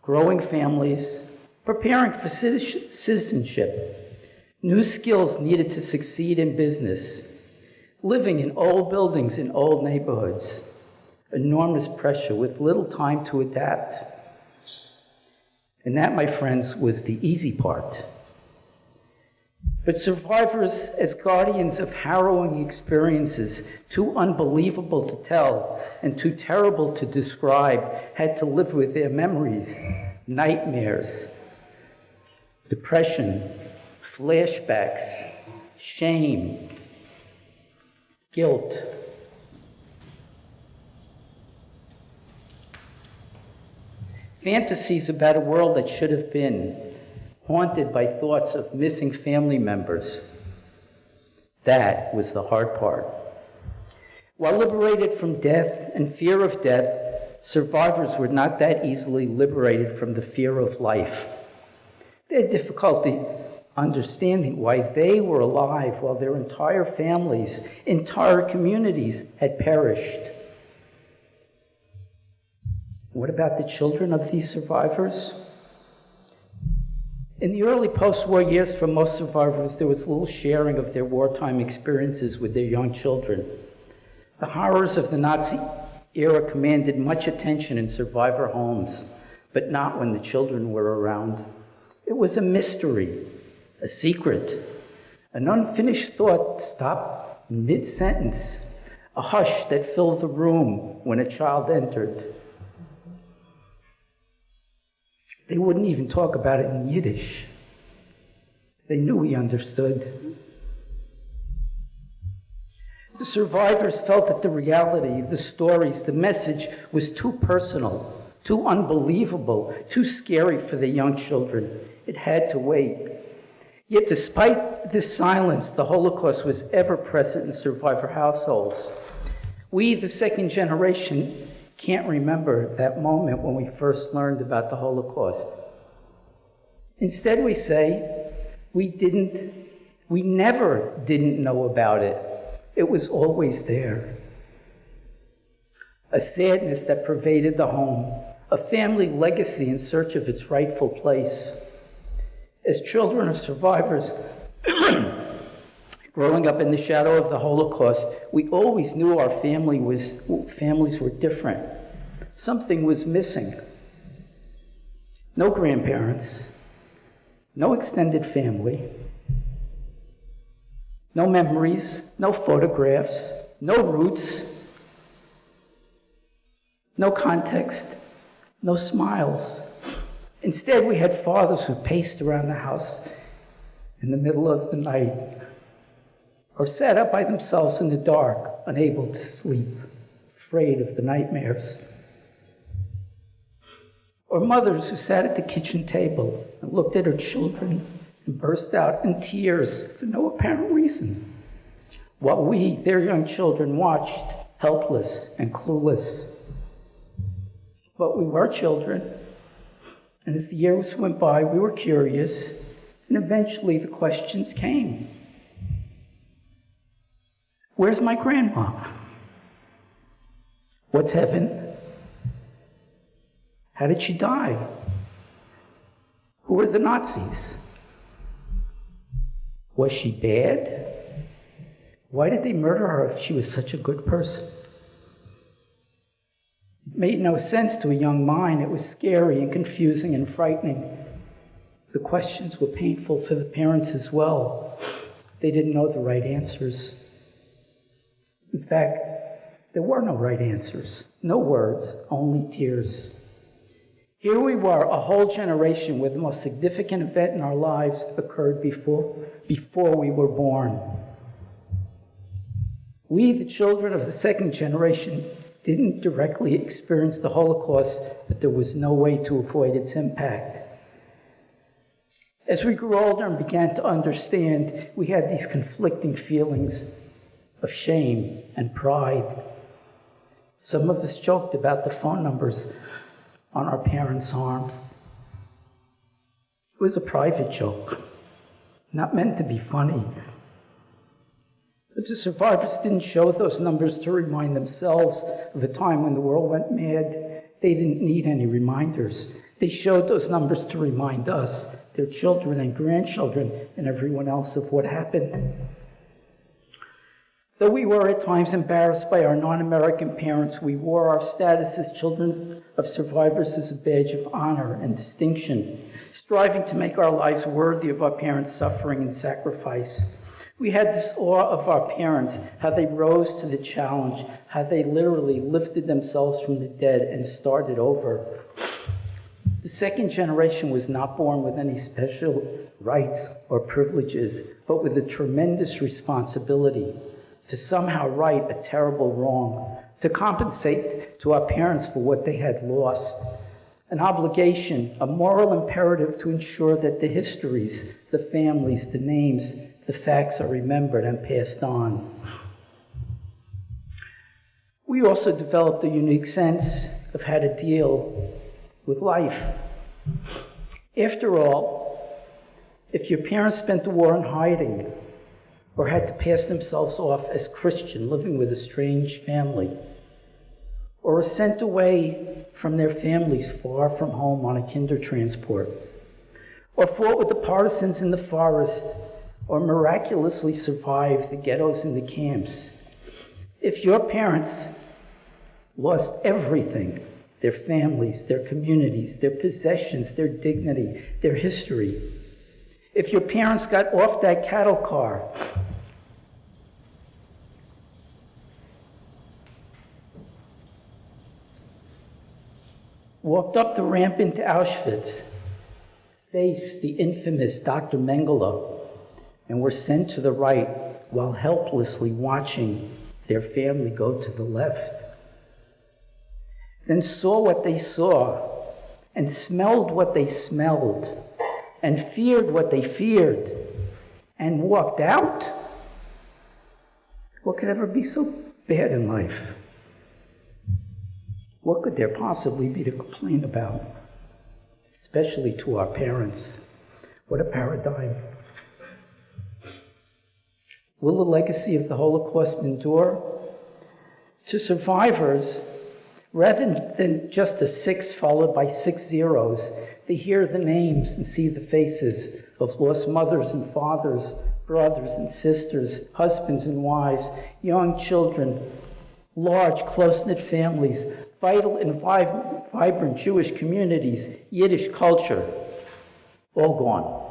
growing families, preparing for citizenship, new skills needed to succeed in business, living in old buildings in old neighborhoods, enormous pressure with little time to adapt. And that, my friends, was the easy part. But survivors, as guardians of harrowing experiences, too unbelievable to tell and too terrible to describe, had to live with their memories, nightmares, depression, flashbacks, shame, guilt. Fantasies about a world that should have been, haunted by thoughts of missing family members. That was the hard part. While liberated from death and fear of death, survivors were not that easily liberated from the fear of life. They had difficulty understanding why they were alive while their entire families, entire communities had perished. What about the children of these survivors? In the early post-war years, for most survivors, there was little sharing of their wartime experiences with their young children. The horrors of the Nazi era commanded much attention in survivor homes, but not when the children were around. It was a mystery, a secret, an unfinished thought stopped mid-sentence, a hush that filled the room when a child entered. They wouldn't even talk about it in Yiddish. They knew we understood. The survivors felt that the reality, the stories, the message was too personal, too unbelievable, too scary for the young children. It had to wait. Yet despite this silence, the Holocaust was ever present in survivor households. We, the second generation, can't remember that moment when we first learned about the Holocaust. Instead, we say, we never didn't know about it. It was always there. A sadness that pervaded the home, a family legacy in search of its rightful place. As children of survivors, growing up in the shadow of the Holocaust, we always knew our families were different. Something was missing. No grandparents, no extended family, no memories, no photographs, no roots, no context, no smiles. Instead, we had fathers who paced around the house in the middle of the night, or sat up by themselves in the dark, unable to sleep, afraid of the nightmares. Or mothers who sat at the kitchen table and looked at her children and burst out in tears for no apparent reason, while we, their young children, watched, helpless and clueless. But we were children, and as the years went by, we were curious, and eventually the questions came. Where's my grandma? What's heaven? How did she die? Who were the Nazis? Was she bad? Why did they murder her if she was such a good person? It made no sense to a young mind. It was scary and confusing and frightening. The questions were painful for the parents as well. They didn't know the right answers. In fact, there were no right answers, no words, only tears. Here we were, a whole generation where the most significant event in our lives occurred before we were born. We, the children of the second generation, didn't directly experience the Holocaust, but there was no way to avoid its impact. As we grew older and began to understand, we had these conflicting feelings of shame and pride. Some of us joked about the phone numbers on our parents' arms. It was a private joke, not meant to be funny. But the survivors didn't show those numbers to remind themselves of a time when the world went mad. They didn't need any reminders. They showed those numbers to remind us, their children and grandchildren, and everyone else of what happened. Though we were at times embarrassed by our non-American parents, we wore our status as children of survivors as a badge of honor and distinction, striving to make our lives worthy of our parents' suffering and sacrifice. We had this awe of our parents, how they rose to the challenge, how they literally lifted themselves from the dead and started over. The second generation was not born with any special rights or privileges, but with a tremendous responsibility to somehow right a terrible wrong, to compensate to our parents for what they had lost, an obligation, a moral imperative to ensure that the histories, the families, the names, the facts are remembered and passed on. We also developed a unique sense of how to deal with life. After all, If your parents spent the war in hiding, or had to pass themselves off as Christian, living with a strange family, or were sent away from their families far from home on a kinder transport, or fought with the partisans in the forest, or miraculously survived the ghettos and the camps. If your parents lost everything, their families, their communities, their possessions, their dignity, their history, if your parents got off that cattle car, walked up the ramp into Auschwitz, faced the infamous Dr. Mengele, and were sent to the right while helplessly watching their family go to the left, then saw what they saw, and smelled what they smelled, and feared what they feared, and walked out, what could ever be so bad in life? What could there possibly be to complain about? Especially to our parents. What a paradigm. Will the legacy of the Holocaust endure? To survivors, rather than just a 6 followed by 6 zeros, they hear the names and see the faces of lost mothers and fathers, brothers and sisters, husbands and wives, young children, large, close-knit families, vital and vibrant Jewish communities, Yiddish culture, all gone.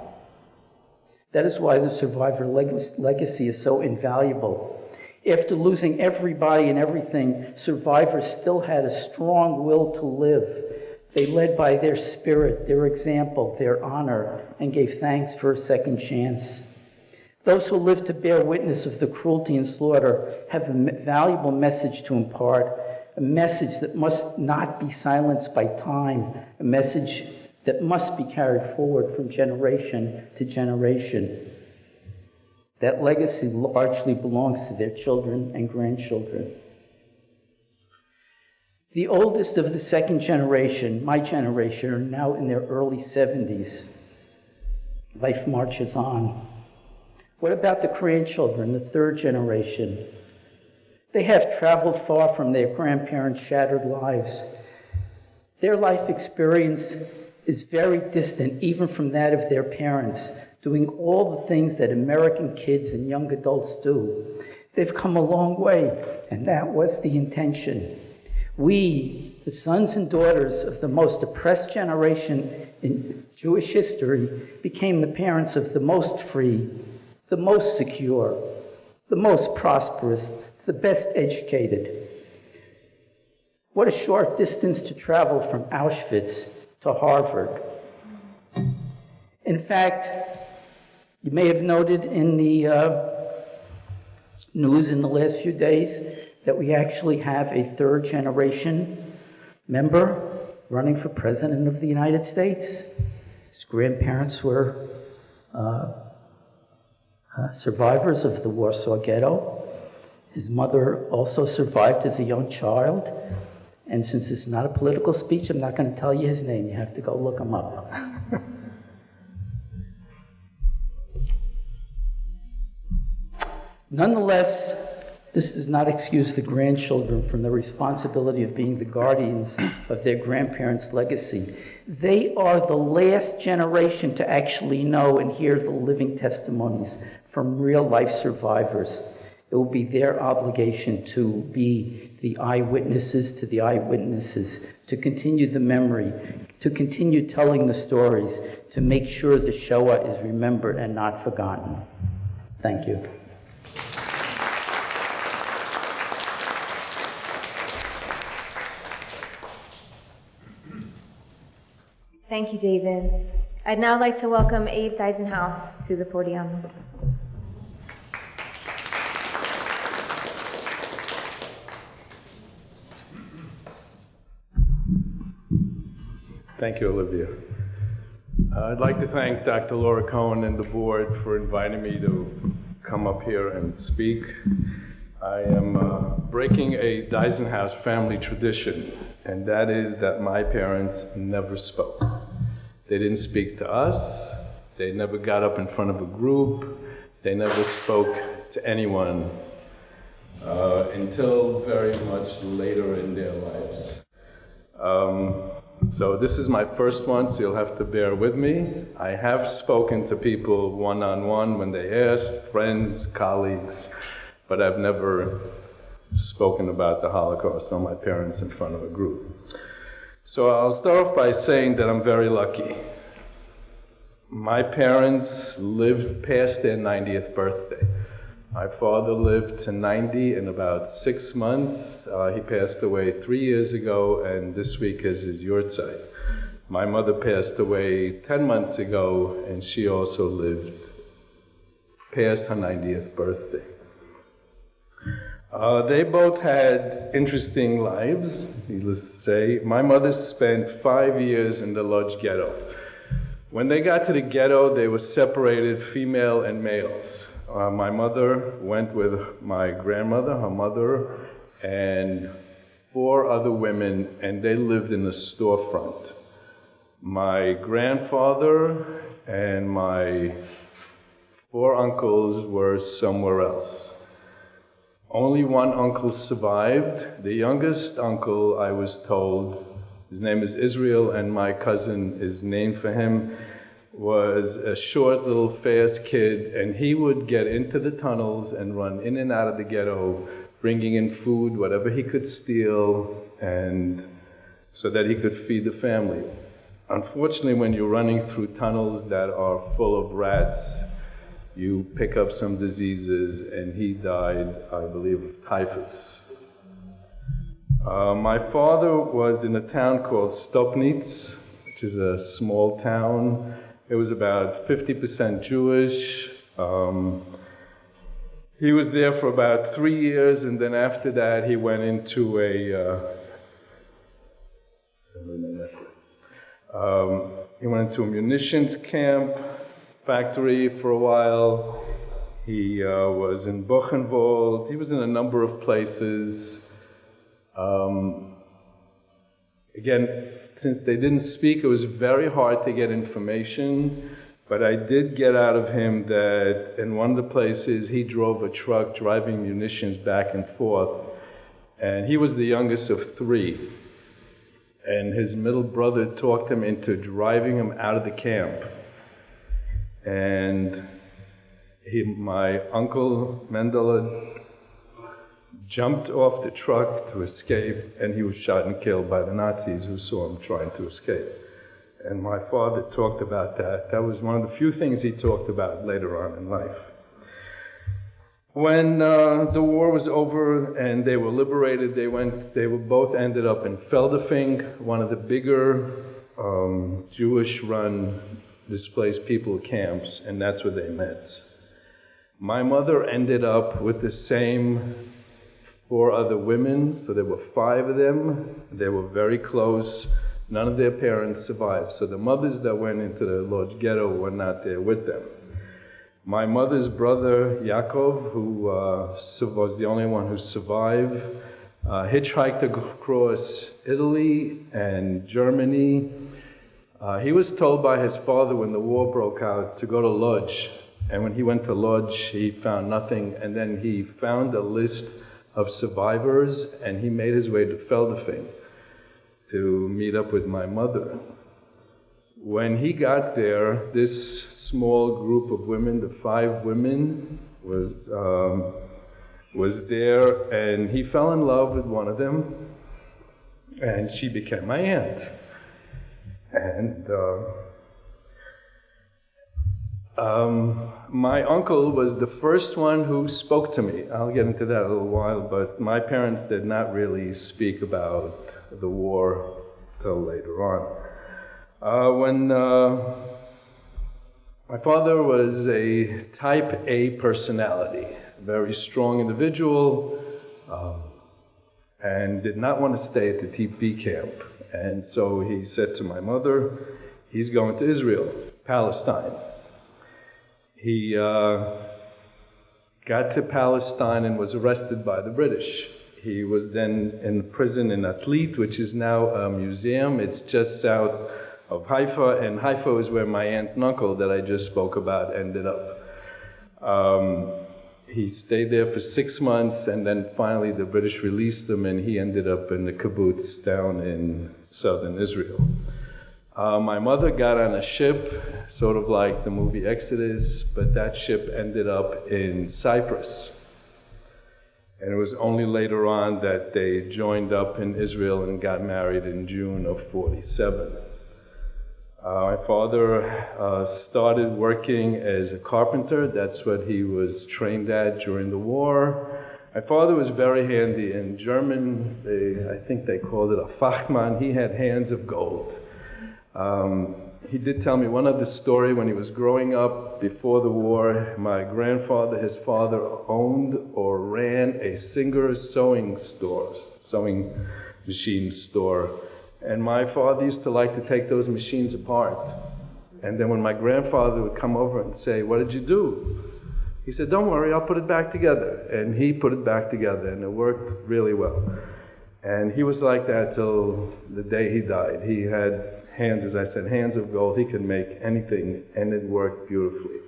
That is why the survivor legacy is so invaluable. After losing everybody and everything, survivors still had a strong will to live. They led by their spirit, their example, their honor, and gave thanks for a second chance. Those who live to bear witness of the cruelty and slaughter have a valuable message to impart, a message that must not be silenced by time, a message that must be carried forward from generation to generation. That legacy largely belongs to their children and grandchildren. The oldest of the second generation, my generation, are now in their early 70s. Life marches on. What about the grandchildren, the third generation? They have traveled far from their grandparents' shattered lives. Their life experience is very distant even from that of their parents, doing all the things that American kids and young adults do. They've come a long way, and that was the intention. We, the sons and daughters of the most oppressed generation in Jewish history, became the parents of the most free, the most secure, the most prosperous, the best educated. What a short distance to travel from Auschwitz to Harvard. In fact, you may have noted in the news in the last few days that we actually have a third generation member running for president of the United States. His grandparents were survivors of the Warsaw Ghetto. His mother also survived as a young child. And since it's not a political speech, I'm not going to tell you his name. You have to go look him up. Nonetheless, this does not excuse the grandchildren from the responsibility of being the guardians of their grandparents' legacy. They are the last generation to actually know and hear the living testimonies from real-life survivors. It will be their obligation to be the eyewitnesses to the eyewitnesses, to continue the memory, to continue telling the stories, to make sure the Shoah is remembered and not forgotten. Thank you. Thank you, David. I'd now like to welcome Abe Deisenhouse to the podium. Thank you, Olivia. I'd like to thank Dr. Laura Cohen and the board for inviting me to come up here and speak. I am breaking a Deisenhouse family tradition, and that is that my parents never spoke. They didn't speak to us, They never got up in front of a group. They never spoke to anyone until very much later in their lives. So this is my first one, so you'll have to bear with me. I have spoken to people one-on-one when they asked, friends, colleagues, but I've never spoken about the Holocaust or my parents in front of a group. So I'll start off by saying that I'm very lucky. My parents lived past their 90th birthday. My father lived to 90 in about 6 months. He passed away 3 years ago, and this week is his yahrzeit. My mother passed away 10 months ago, and she also lived past her 90th birthday. They both had interesting lives, needless to say. My mother spent 5 years in the Lodz ghetto. When they got to the ghetto, they were separated, female and males. My mother went with my grandmother, her mother, and 4 other women, and they lived in the storefront. My grandfather and my 4 uncles were somewhere else. Only one uncle survived. The youngest uncle, I was told, his name is Israel, and my cousin is named for him, was a short little fast kid, and he would get into the tunnels and run in and out of the ghetto, bringing in food, whatever he could steal, and so that he could feed the family. Unfortunately, when you're running through tunnels that are full of rats, you pick up some diseases, and he died, I believe, of typhus. My father was in a town called Stopnitz, which is a small town. It was about 50% Jewish. He was there for about 3 years, and then after that he went into a munitions camp, factory for a while. He was in Buchenwald. He was in a number of places. Again, since they didn't speak, it was very hard to get information, but I did get out of him that in one of the places he drove a truck driving munitions back and forth, and he was the youngest of 3. And his middle brother talked him into driving him out of the camp. And my uncle Mendele jumped off the truck to escape, and he was shot and killed by the Nazis who saw him trying to escape. And my father talked about that. That was one of the few things he talked about later on in life. When the war was over and they were liberated, they both ended up in Feldafing, one of the bigger Jewish-run displaced people camps, and that's where they met. My mother ended up with the same 4 other women, so there were 5 of them. They were very close. None of their parents survived. So the mothers that went into the Lodz ghetto were not there with them. My mother's brother, Yaakov, who was the only one who survived, hitchhiked across Italy and Germany. He was told by his father when the war broke out to go to Lodz. And when he went to Lodz, he found nothing. And then he found a list of survivors, and he made his way to Feldafing to meet up with my mother. When he got there, this small group of women, the 5 women, was there, and he fell in love with one of them, and she became my aunt. And my uncle was the first one who spoke to me. I'll get into that in a little while, but my parents did not really speak about the war till later on. When my father was a type A personality, a very strong individual, and did not want to stay at the TP camp. And so he said to my mother, he's going to Israel, Palestine. He got to Palestine and was arrested by the British. He was then in prison in Atlit, which is now a museum. It's just south of Haifa, and Haifa is where my aunt and uncle that I just spoke about ended up. He stayed there for 6 months, and then finally the British released him, and he ended up in the kibbutz down in southern Israel. My mother got on a ship, sort of like the movie Exodus, but that ship ended up in Cyprus. And it was only later on that they joined up in Israel and got married in June of 47. My father started working as a carpenter. That's what he was trained at during the war. My father was very handy. In German, I think they called it a Fachmann. He had hands of gold. He did tell me one other story. When he was growing up before the war, my grandfather, his father, owned or ran a Singer sewing machine store. And my father used to like to take those machines apart. And then when my grandfather would come over and say, "What did you do?" He said, "Don't worry, I'll put it back together." And he put it back together, and it worked really well. And he was like that till the day he died. He had hands, as I said, hands of gold. He could make anything, and it worked beautifully.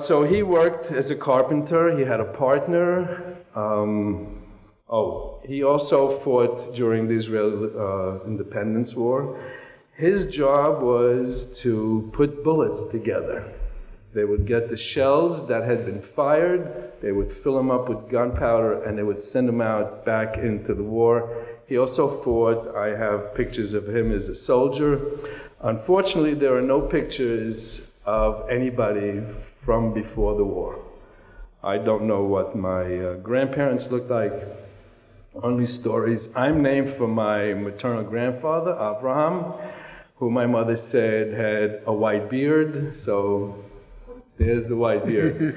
So he worked as a carpenter. He had a partner. He also fought during the Israeli Independence War. His job was to put bullets together. They would get the shells that had been fired, they would fill them up with gunpowder, and they would send them out back into the war. He also fought. I have pictures of him as a soldier. Unfortunately, there are no pictures of anybody from before the war. I don't know what my grandparents looked like. Only stories. I'm named for my maternal grandfather, Abraham, who my mother said had a white beard, so there's the white beard.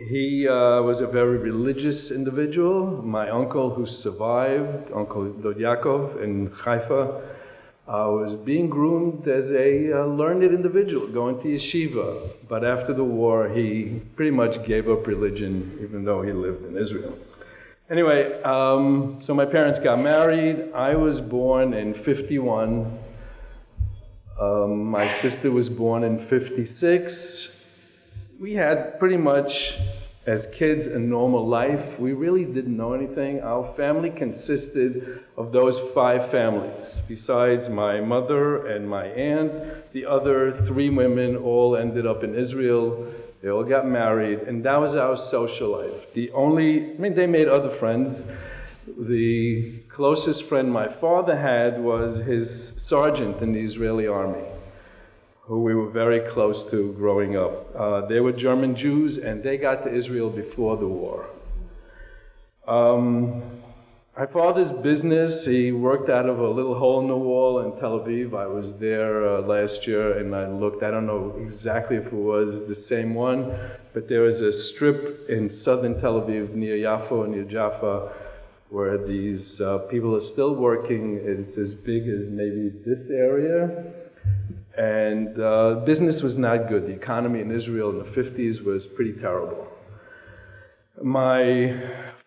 He was a very religious individual. My uncle who survived, Uncle Dod Yaakov in Haifa, was being groomed as a learned individual, going to yeshiva. But after the war, he pretty much gave up religion, even though he lived in Israel. Anyway, so my parents got married. I was born in 51. My sister was born in 56. We had pretty much, as kids, a normal life. We really didn't know anything. Our family consisted of those 5 families. Besides my mother and my aunt, the other 3 women all ended up in Israel. They all got married, and that was our social life. They made other friends. The closest friend my father had was his sergeant in the Israeli army, who we were very close to growing up. They were German Jews, and they got to Israel before the war. My father's business, he worked out of a little hole in the wall in Tel Aviv. I was there last year, and I looked. I don't know exactly if it was the same one, but there was a strip in southern Tel Aviv near Yaffo, near Jaffa, where these people are still working. It's as big as maybe this area. And business was not good. The economy in Israel in the 50s was pretty terrible. My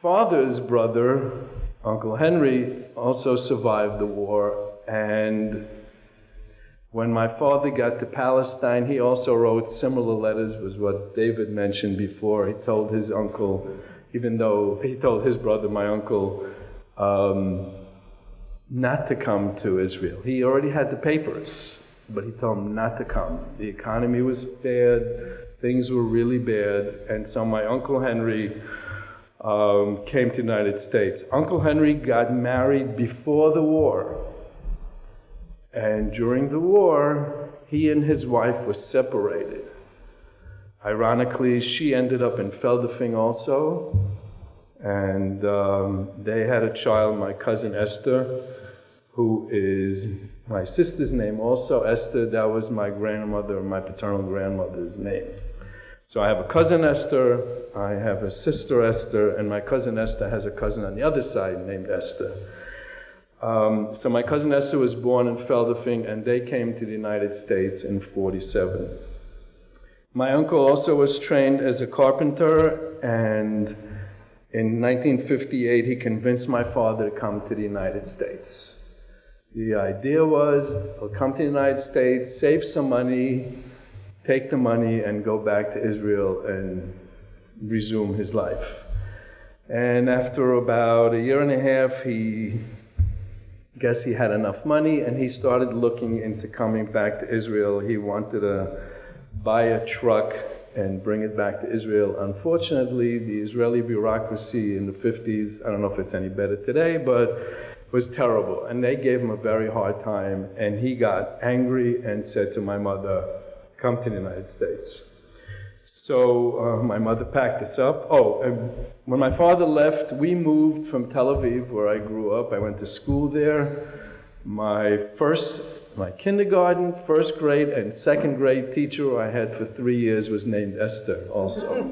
father's brother, Uncle Henry, also survived the war. And when my father got to Palestine, he also wrote similar letters, was what David mentioned before. He told his uncle, even though he told his brother, my uncle, not to come to Israel. He already had the papers, but he told him not to come. The economy was bad, things were really bad, and so my Uncle Henry came to the United States. Uncle Henry got married before the war, and during the war, he and his wife were separated. Ironically, she ended up in Feldafing also, and they had a child, my cousin Esther, who is my sister's name also, Esther. That was my grandmother, my paternal grandmother's name. So I have a cousin Esther, I have a sister Esther, and my cousin Esther has a cousin on the other side named Esther. So my cousin Esther was born in Feldafing, and they came to the United States in 47. My uncle also was trained as a carpenter, and In 1958, he convinced my father to come to the United States. The idea was, he'll come to the United States, save some money, take the money, and go back to Israel and resume his life. And after about a year and a half, he had enough money, and he started looking into coming back to Israel. He wanted to buy a truck and bring it back to Israel. Unfortunately, the Israeli bureaucracy in the 50s, I don't know if it's any better today, but was terrible. And they gave him a very hard time, and he got angry and said to my mother, come to the United States. So my mother packed us up. And when my father left, we moved from Tel Aviv, where I grew up. I went to school there. My kindergarten, first grade, and second grade teacher I had for 3 years was named Esther also.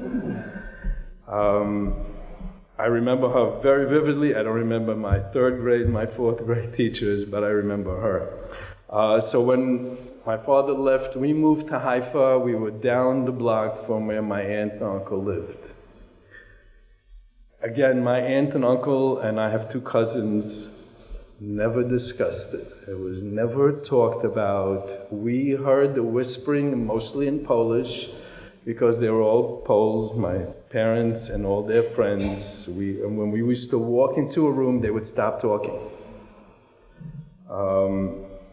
I remember her very vividly. I don't remember my third grade, my fourth grade teachers, but I remember her. So when my father left, we moved to Haifa. We were down the block from where my aunt and uncle lived. Again, my aunt and uncle, and I have 2 cousins, never discussed it. It was never talked about. We heard the whispering, mostly in Polish, because they were all Poles, my parents and all their friends. And when we used to walk into a room, they would stop talking.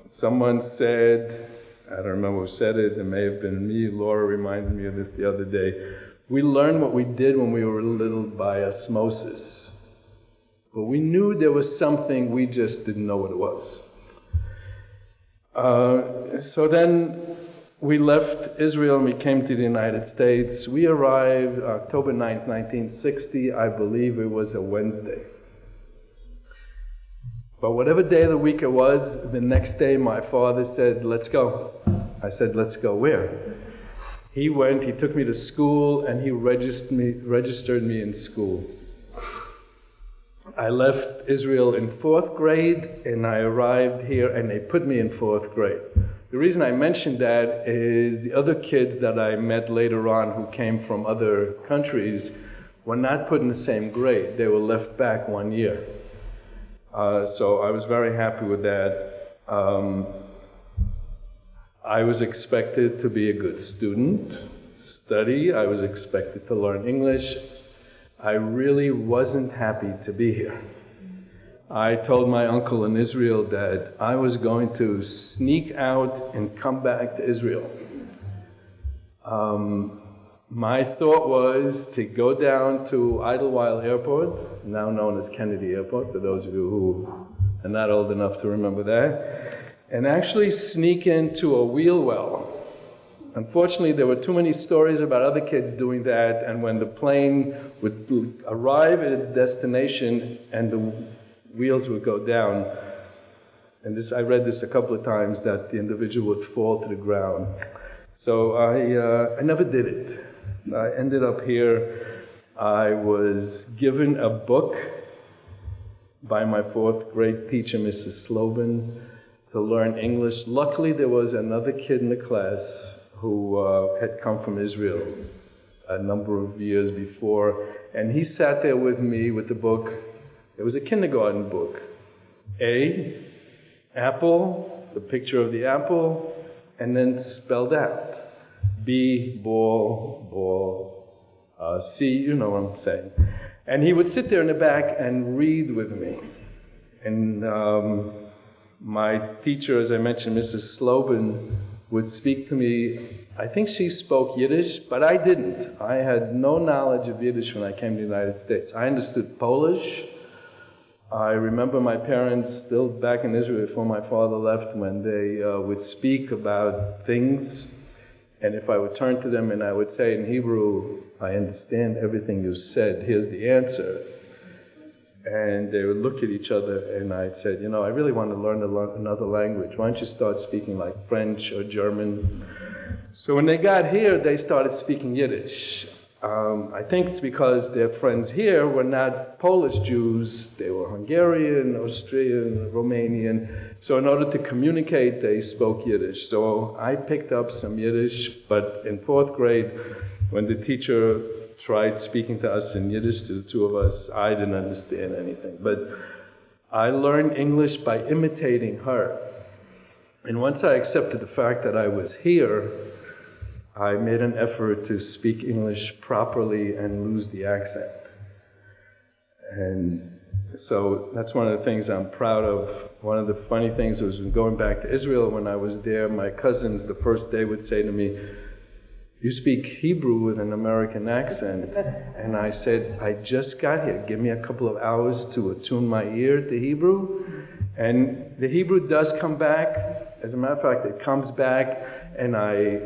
Someone said, I don't remember who said it, it may have been me, Laura reminded me of this the other day, we learned what we did when we were little by osmosis. But we knew there was something, we just didn't know what it was. So then we left Israel and we came to the United States. We arrived October 9th, 1960. I believe it was a Wednesday. But whatever day of the week it was, the next day my father said, let's go. I said, let's go where? He went, he took me to school, and he registered me in school. I left Israel in 4th grade, and I arrived here, and they put me in 4th grade. The reason I mentioned that is the other kids that I met later on who came from other countries were not put in the same grade. They were left back 1 year. So I was very happy with that. I was expected to be a good student, study. I was expected to learn English. I really wasn't happy to be here. I told my uncle in Israel that I was going to sneak out and come back to Israel. My thought was to go down to Idlewild Airport, now known as Kennedy Airport, for those of you who are not old enough to remember that, and actually sneak into a wheel well. Unfortunately, there were too many stories about other kids doing that, and when the plane would arrive at its destination and the wheels would go down, and I read this a couple of times, that the individual would fall to the ground. So I never did it. I ended up here. I was given a book by my 4th grade teacher, Mrs. Slobin, to learn English. Luckily, there was another kid in the class who had come from Israel a number of years before, and he sat there with me with the book. It was a kindergarten book. A, apple, the picture of the apple, and then spelled out. B, ball, C, you know what I'm saying. And he would sit there in the back and read with me. And my teacher, as I mentioned, Mrs. Slobin, would speak to me. I think she spoke Yiddish, but I didn't. I had no knowledge of Yiddish when I came to the United States. I understood Polish. I remember my parents, still back in Israel before my father left, when they would speak about things, and if I would turn to them and I would say in Hebrew, I understand everything you said, here's the answer. And they would look at each other, and I said, you know, I really want to learn another language. Why don't you start speaking like French or German? So when they got here, they started speaking Yiddish. I think it's because their friends here were not Polish Jews. They were Hungarian, Austrian, Romanian. So in order to communicate, they spoke Yiddish. So I picked up some Yiddish, but in 4th grade, when the teacher tried speaking to us in Yiddish, to the two of us. I didn't understand anything. But I learned English by imitating her. And once I accepted the fact that I was here, I made an effort to speak English properly and lose the accent. And so that's one of the things I'm proud of. One of the funny things was going back to Israel when I was there, my cousins the first day would say to me, "You speak Hebrew with an American accent." And I said, "I just got here. Give me a couple of hours to attune my ear to Hebrew." And the Hebrew does come back. As a matter of fact, it comes back, and I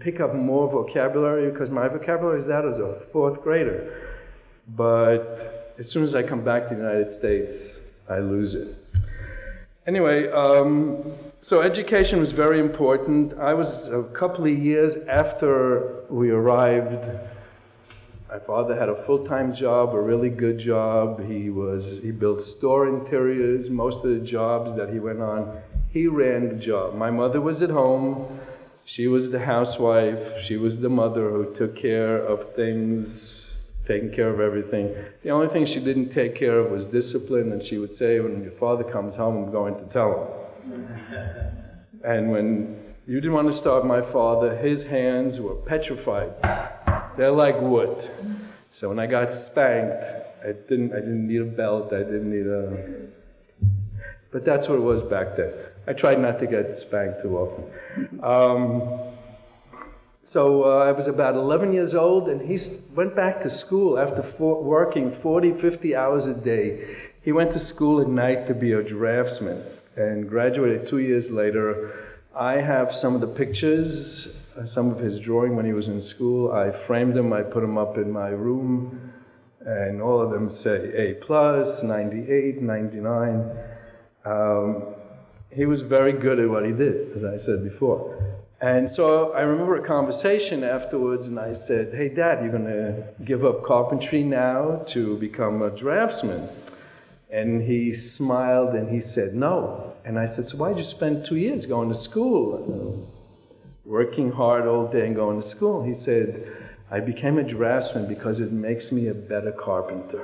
pick up more vocabulary because my vocabulary is that as a fourth grader. But as soon as I come back to the United States, I lose it. Anyway, so education was very important. I was a couple of years after we arrived. My father had a full-time job, a really good job. He built store interiors. Most of the jobs that he went on, he ran the job. My mother was at home. She was the housewife. She was the mother who took care of things, taking care of everything. The only thing she didn't take care of was discipline, and she would say, "When your father comes home, I'm going to tell him." And when you didn't want to starve my father, his hands were petrified. They're like wood. So when I got spanked, I didn't need a belt, I didn't need a... But that's what it was back then. I tried not to get spanked too often. So I was about 11 years old, and he went back to school after working 40, 50 hours a day. He went to school at night to be a draftsman and graduated 2 years later. I have some of the pictures, some of his drawing when he was in school. I framed them, I put them up in my room, and all of them say A+, 98, 99. He was very good at what he did, as I said before. And so I remember a conversation afterwards, and I said, "Hey, Dad, you're going to give up carpentry now to become a draftsman?" And he smiled and he said, "No." And I said, "So why'd you spend 2 years going to school, working hard all day and going to school?" He said, "I became a draftsman because it makes me a better carpenter."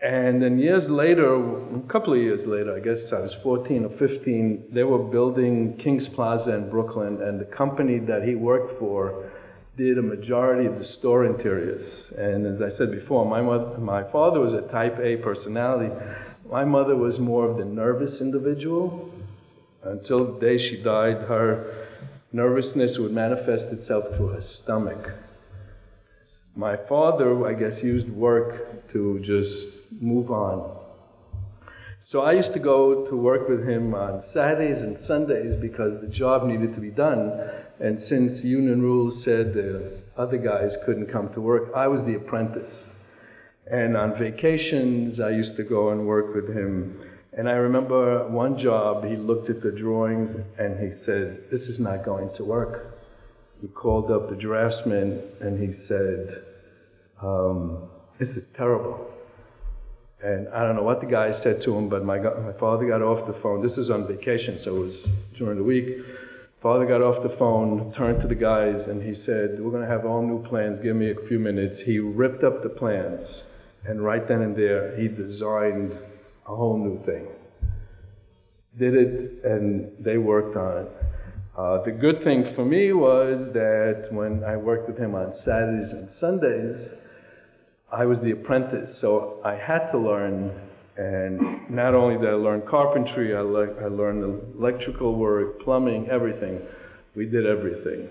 And then years later, a couple of years later, I guess I was 14 or 15, they were building Kings Plaza in Brooklyn, and the company that he worked for did a majority of the store interiors. And as I said before, my father was a type A personality. My mother was more of the nervous individual. Until the day she died, her nervousness would manifest itself through her stomach. My father, I guess, used work to just move on. So I used to go to work with him on Saturdays and Sundays because the job needed to be done. And since union rules said the other guys couldn't come to work, I was the apprentice. And on vacations, I used to go and work with him. And I remember one job, he looked at the drawings and he said, "This is not going to work." He called up the draftsman and he said, "This is terrible." And I don't know what the guy said to him, but my father got off the phone. This was on vacation, so it was during the week. Father got off the phone, turned to the guys, and he said, "We're going to have all new plans. Give me a few minutes." He ripped up the plans, and right then and there, he designed a whole new thing. Did it, and they worked on it. The good thing for me was that when I worked with him on Saturdays and Sundays, I was the apprentice, so I had to learn. And not only did I learn carpentry, I learned electrical work, plumbing, everything. We did everything.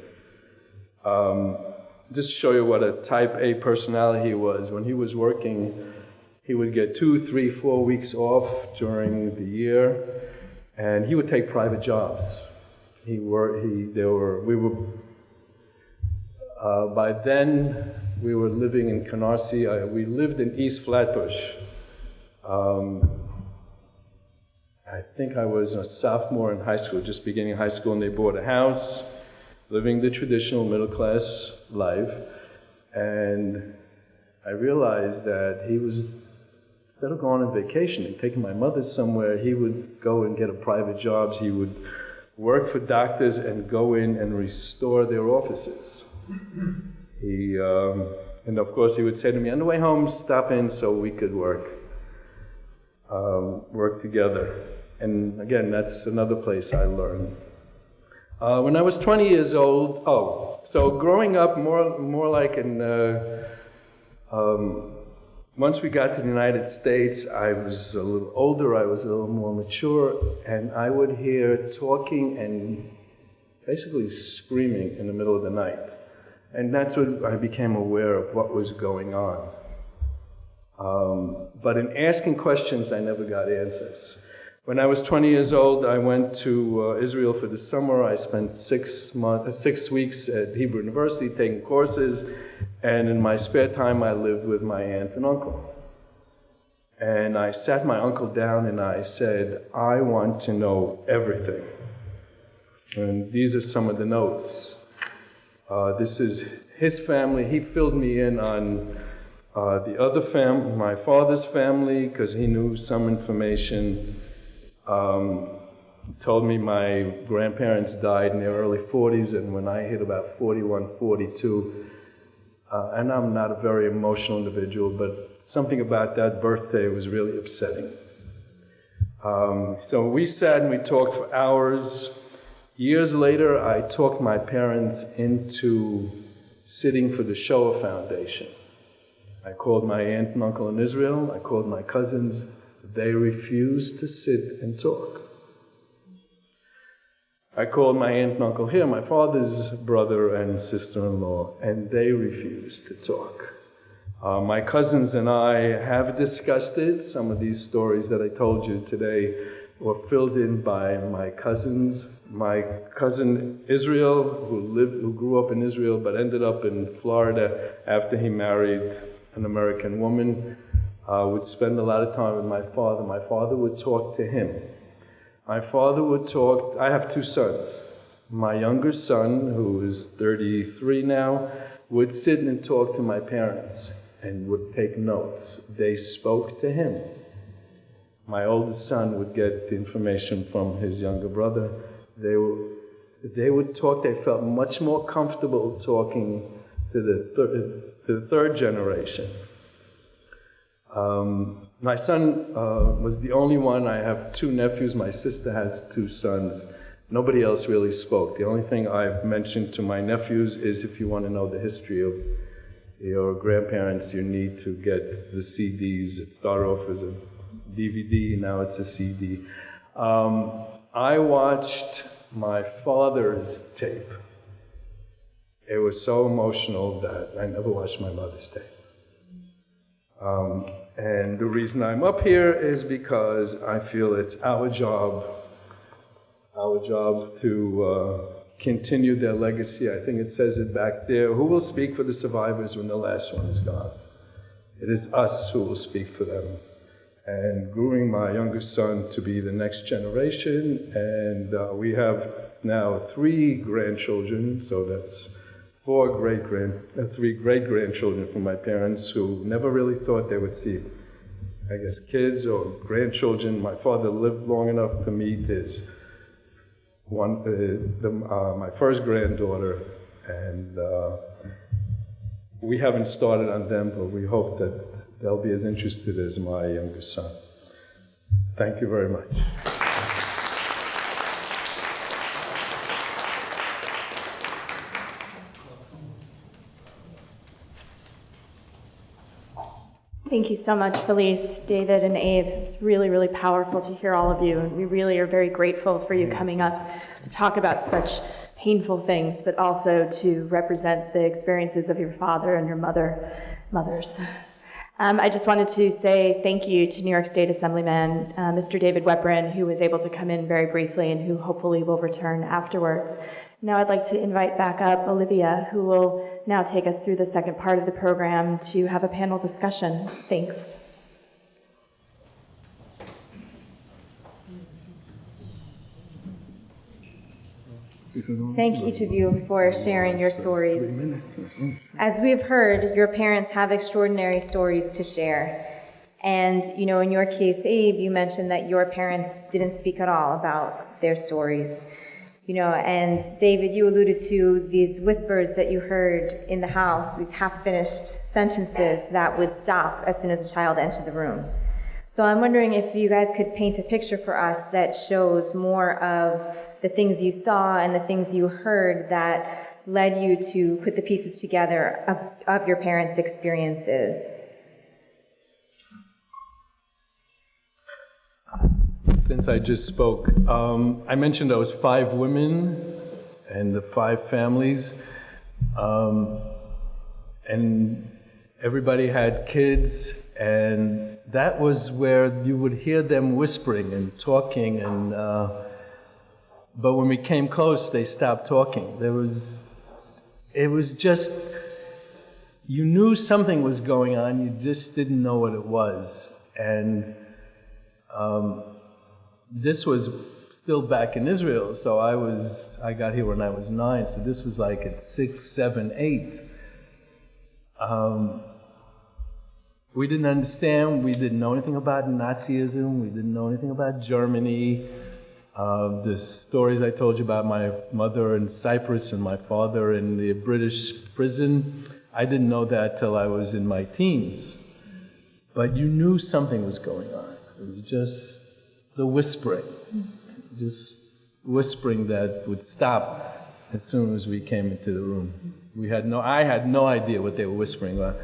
Just to show you what a type A personality he was, when he was working, he would get 2, 3, 4 weeks off during the year, and he would take private jobs. By then, we were living in Canarsie. We lived in East Flatbush. I think I was a sophomore in high school, just beginning high school, and they bought a house, living the traditional middle-class life. And I realized that he was, instead of going on vacation and taking my mother somewhere, he would go and get a private job. He would work for doctors and go in and restore their offices. And of course he would say to me, on the way home, stop in so we could work together. And again, that's another place I learned. When I was 20 years old, so growing up more like in, once we got to the United States, I was a little older, I was a little more mature, and I would hear talking and basically screaming in the middle of the night. And that's when I became aware of what was going on. But in asking questions, I never got answers. When I was 20 years old, I went to Israel for the summer. I spent 6 weeks at Hebrew University taking courses, and in my spare time, I lived with my aunt and uncle. And I sat my uncle down and I said, I want to know everything. And these are some of the notes. This is his family. He filled me in on the other family, my father's family, because he knew some information. Told me my grandparents died in their early 40s, and when I hit about 41, 42, and I'm not a very emotional individual, but something about that birthday was really upsetting. So we sat and we talked for hours. Years later, I talked my parents into sitting for the Shoah Foundation. I called my aunt and uncle in Israel, I called my cousins. They refused to sit and talk. I called my aunt and uncle here, my father's brother and sister-in-law, and they refused to talk. My cousins and I have discussed it. Some of these stories that I told you today were filled in by my cousins. My cousin Israel, who grew up in Israel but ended up in Florida after he married an American woman, would spend a lot of time with my father. My father would talk to him. My father would talk. I have 2 sons. My younger son, who is 33 now, would sit and talk to my parents and would take notes. They spoke to him. My oldest son would get the information from his younger brother. They would talk. They felt much more comfortable talking to the third generation. My son was the only one. I have 2 nephews. My sister has 2 sons. Nobody else really spoke. The only thing I've mentioned to my nephews is if you want to know the history of your grandparents, you need to get the CDs. It started off as a DVD, now it's a CD. I watched my father's tape. It was so emotional that I never watched my mother's tape. And the reason I'm up here is because I feel it's our job to continue their legacy. I think it says it back there. Who will speak for the survivors when the last one is gone? It is us who will speak for them. And growing my youngest son to be the next generation, and we have now 3 grandchildren, so that's 3 great-grandchildren from my parents who never really thought they would see, I guess, kids or grandchildren. My father lived long enough to meet his my first granddaughter, and we haven't started on them, but we hope that they'll be as interested as my youngest son. Thank you very much. Thank you so much, Felice, David, and Abe. It's really, really powerful to hear all of you, and we really are very grateful for you coming up to talk about such painful things, but also to represent the experiences of your father and your mothers. I just wanted to say thank you to New York State Assemblyman Mr. David Weprin, who was able to come in very briefly and who hopefully will return afterwards. Now I'd like to invite back up Olivia, who will now take us through the second part of the program to have a panel discussion. Thanks. Thank each of you for sharing your stories. As we've heard, your parents have extraordinary stories to share. And, in your case, Abe, you mentioned that your parents didn't speak at all about their stories. And David, you alluded to these whispers that you heard in the house, these half-finished sentences that would stop as soon as a child entered the room. So I'm wondering if you guys could paint a picture for us that shows more of the things you saw and the things you heard that led you to put the pieces together of your parents' experiences. Since I just spoke, I mentioned those 5 women and the 5 families, and everybody had kids, and that was where you would hear them whispering and talking, and but when we came close, they stopped talking. It was just, you knew something was going on, you just didn't know what it was, and this was still back in Israel, so I got here when I was 9, so this was like at 6, 7, 8. We didn't understand, we didn't know anything about Nazism, we didn't know anything about Germany. The stories I told you about my mother in Cyprus and my father in the British prison, I didn't know that till I was in my teens. But you knew something was going on. It was just the whispering, just whispering that would stop as soon as we came into the room. I had no idea what they were whispering about.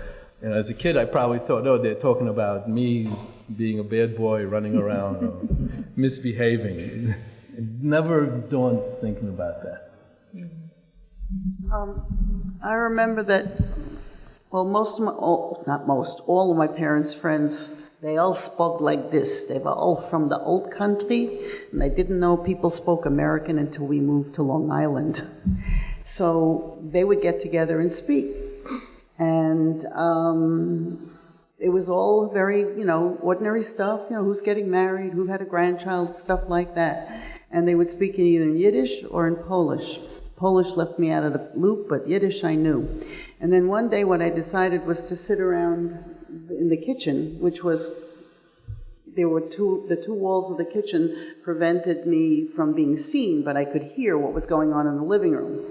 And as a kid, I probably thought, oh, they're talking about me being a bad boy, running around, or misbehaving. It never dawned thinking about that. I remember that, well, all of my parents' friends, they all spoke like this. They were all from the old country, and I didn't know people spoke American until we moved to Long Island. So they would get together and speak. And it was all very, ordinary stuff, who's getting married, who had a grandchild, stuff like that. And they would speak either in Yiddish or in Polish. Polish left me out of the loop, but Yiddish I knew. And then one day what I decided was to sit around in the kitchen, which was, the two walls of the kitchen prevented me from being seen, but I could hear what was going on in the living room.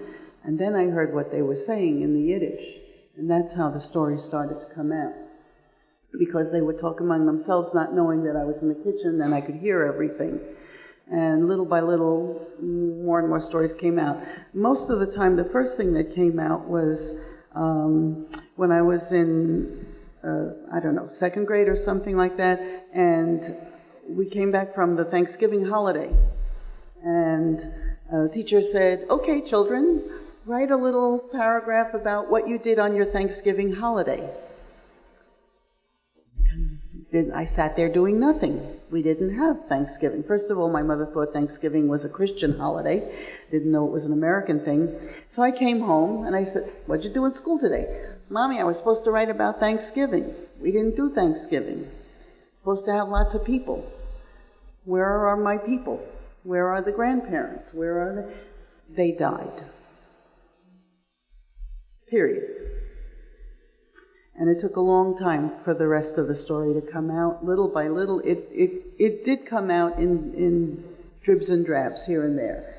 And then I heard what they were saying in the Yiddish. And that's how the story started to come out. Because they would talk among themselves, not knowing that I was in the kitchen, and I could hear everything. And little by little, more and more stories came out. Most of the time, the first thing that came out was when I was in, second grade or something like that, and we came back from the Thanksgiving holiday. And the teacher said, okay, children, write a little paragraph about what you did on your Thanksgiving holiday. I sat there doing nothing. We didn't have Thanksgiving. First of all, my mother thought Thanksgiving was a Christian holiday. Didn't know it was an American thing. So I came home and I said, what'd you do in school today? Mommy, I was supposed to write about Thanksgiving. We didn't do Thanksgiving. Supposed to have lots of people. Where are my people? Where are the grandparents? Where are they? They died. Period. And it took a long time for the rest of the story to come out. Little by little, it did come out in dribs and drabs here and there.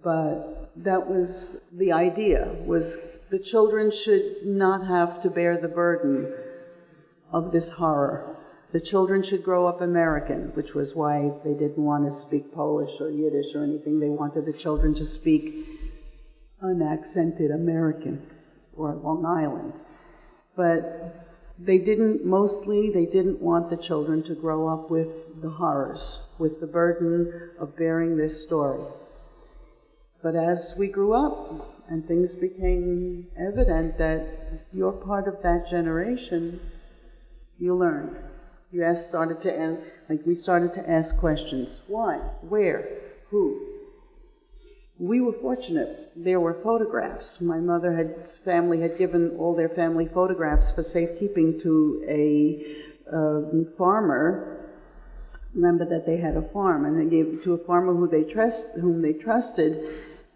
But that was the idea, was the children should not have to bear the burden of this horror. The children should grow up American, which was why they didn't want to speak Polish or Yiddish or anything. They wanted the children to speak unaccented American or Long Island. But they didn't want the children to grow up with the horrors, with the burden of bearing this story. But as we grew up and things became evident that you're part of that generation, you learned. We started to ask questions. Why? Where? Who? We were fortunate. There were photographs. My mother's family had given all their family photographs for safekeeping to a farmer. Remember that they had a farm, and they gave it to a farmer whom they trusted,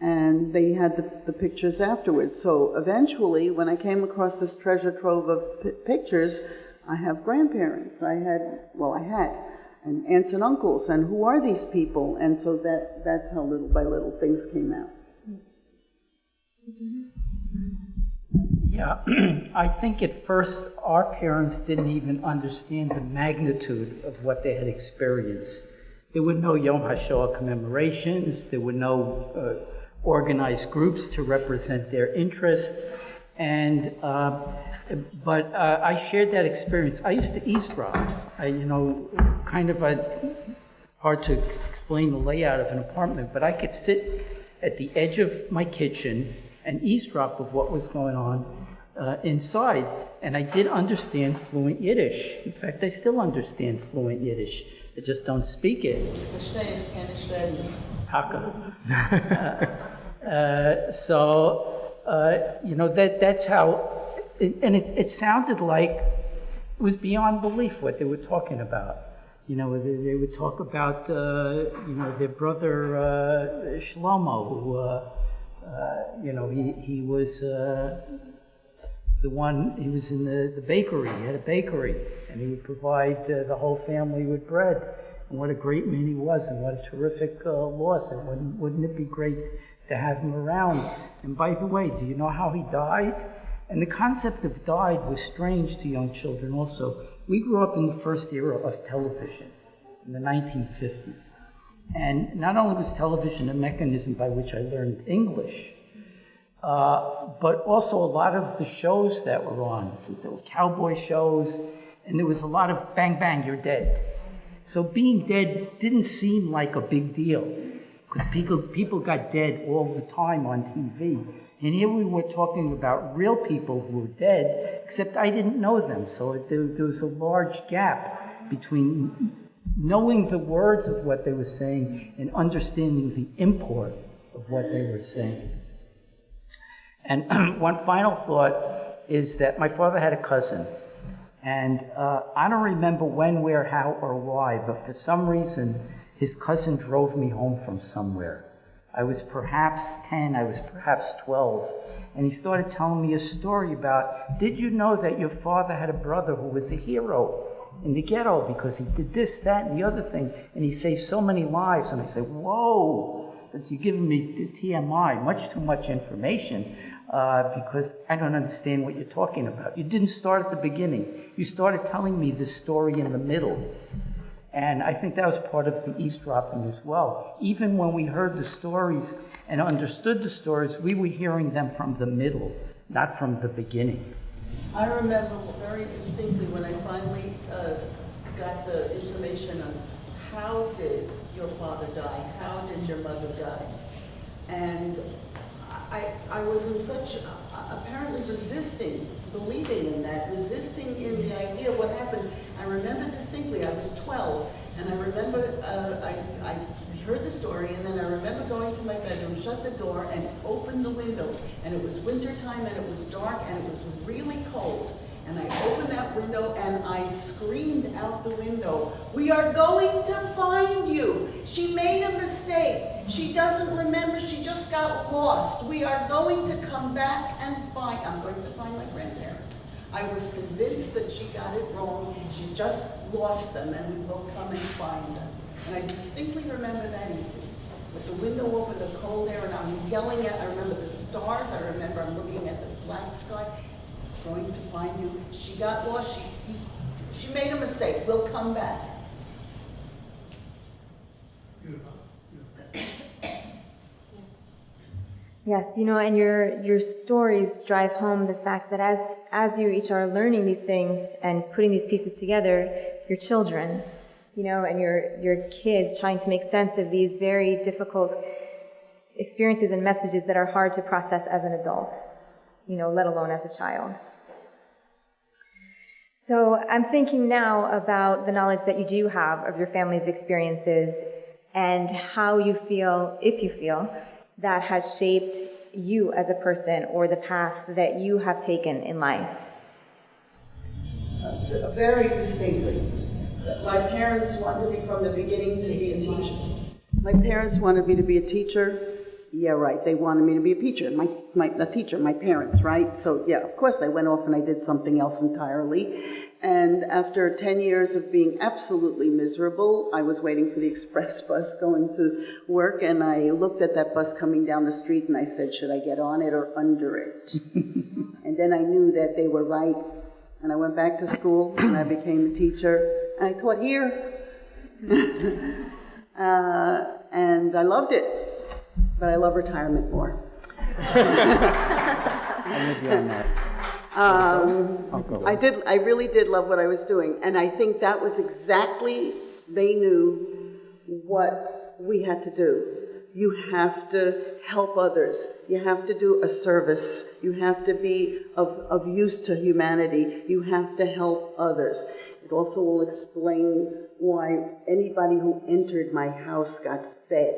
and they had the pictures afterwards. So eventually, when I came across this treasure trove of pictures, I have grandparents. I had and aunts and uncles, and who are these people? And so that's how little by little things came out. Yeah, I think at first our parents didn't even understand the magnitude of what they had experienced. There were no Yom HaShoah commemorations, there were no organized groups to represent their interests, and but I shared that experience. I used to eavesdrop. Hard to explain the layout of an apartment, but I could sit at the edge of my kitchen and eavesdrop of what was going on inside. And I did understand fluent Yiddish. In fact, I still understand fluent Yiddish. I just don't speak it. Haka. That's how, and it sounded like it was beyond belief what they were talking about. They would talk about, their brother Shlomo, who, he was he was in the bakery, he had a bakery, and he would provide the whole family with bread. And what a great man he was, and what a terrific loss, and wouldn't it be great to have him around? And by the way, do you know how he died? And the concept of died was strange to young children also. We grew up in the first era of television, in the 1950s. And not only was television a mechanism by which I learned English, but also a lot of the shows that were on. So there were cowboy shows, and there was a lot of bang, bang, you're dead. So being dead didn't seem like a big deal, because people got dead all the time on TV. And here we were talking about real people who were dead, except I didn't know them. So there was a large gap between knowing the words of what they were saying and understanding the import of what they were saying. And one final thought is that my father had a cousin. And I don't remember when, where, how, or why, but for some reason, his cousin drove me home from somewhere. I was perhaps 10, I was perhaps 12, and he started telling me a story about, did you know that your father had a brother who was a hero in the ghetto because he did this, that, and the other thing, and he saved so many lives? And I said, whoa, that's you're giving me the TMI, much too much information, because I don't understand what you're talking about. You didn't start at the beginning. You started telling me this story in the middle. And I think that was part of the eavesdropping as well. Even when we heard the stories and understood the stories, we were hearing them from the middle, not from the beginning. I remember very distinctly when I finally got the information on how did your father die, how did your mother die. And I was in such, apparently resisting, believing in that, resisting in the idea of what happened. I remember distinctly, I was 12, and I remember I heard the story, and then I remember going to my bedroom, shut the door, and opened the window. And it was winter time, and it was dark, and it was really cold. And I opened that window, and I screamed out the window, "We are going to find you. She made a mistake. She doesn't remember. She just got lost. We are going to come back and I'm going to find my grandparents." I was convinced that she got it wrong. She just lost them, and we will come and find them. And I distinctly remember that evening, with the window open, the cold air, and I'm yelling at, I remember the stars, I remember I'm looking at the black sky, "Going to find you. She got lost. She made a mistake. We'll come back." Yes, and your stories drive home the fact that as you each are learning these things and putting these pieces together, your children, and your kids trying to make sense of these very difficult experiences and messages that are hard to process as an adult, let alone as a child. So I'm thinking now about the knowledge that you do have of your family's experiences and how you feel, if you feel, that has shaped you as a person or the path that you have taken in life. Very distinctly. My parents wanted me from the beginning to be a teacher. My parents wanted me to be a teacher. Yeah, right. They wanted me to be a teacher. My parents, right? So yeah, of course I went off and I did something else entirely. And after 10 years of being absolutely miserable, I was waiting for the express bus going to work, and I looked at that bus coming down the street, and I said, should I get on it or under it? And then I knew that they were right, and I went back to school, and I became a teacher, and I taught here. And I loved it, but I love retirement more. I'm with you on that. I really did love what I was doing, and I think that was exactly, they knew what we had to do. You have to help others. You have to do a service. You have to be of use to humanity. You have to help others. It also will explain why anybody who entered my house got fed.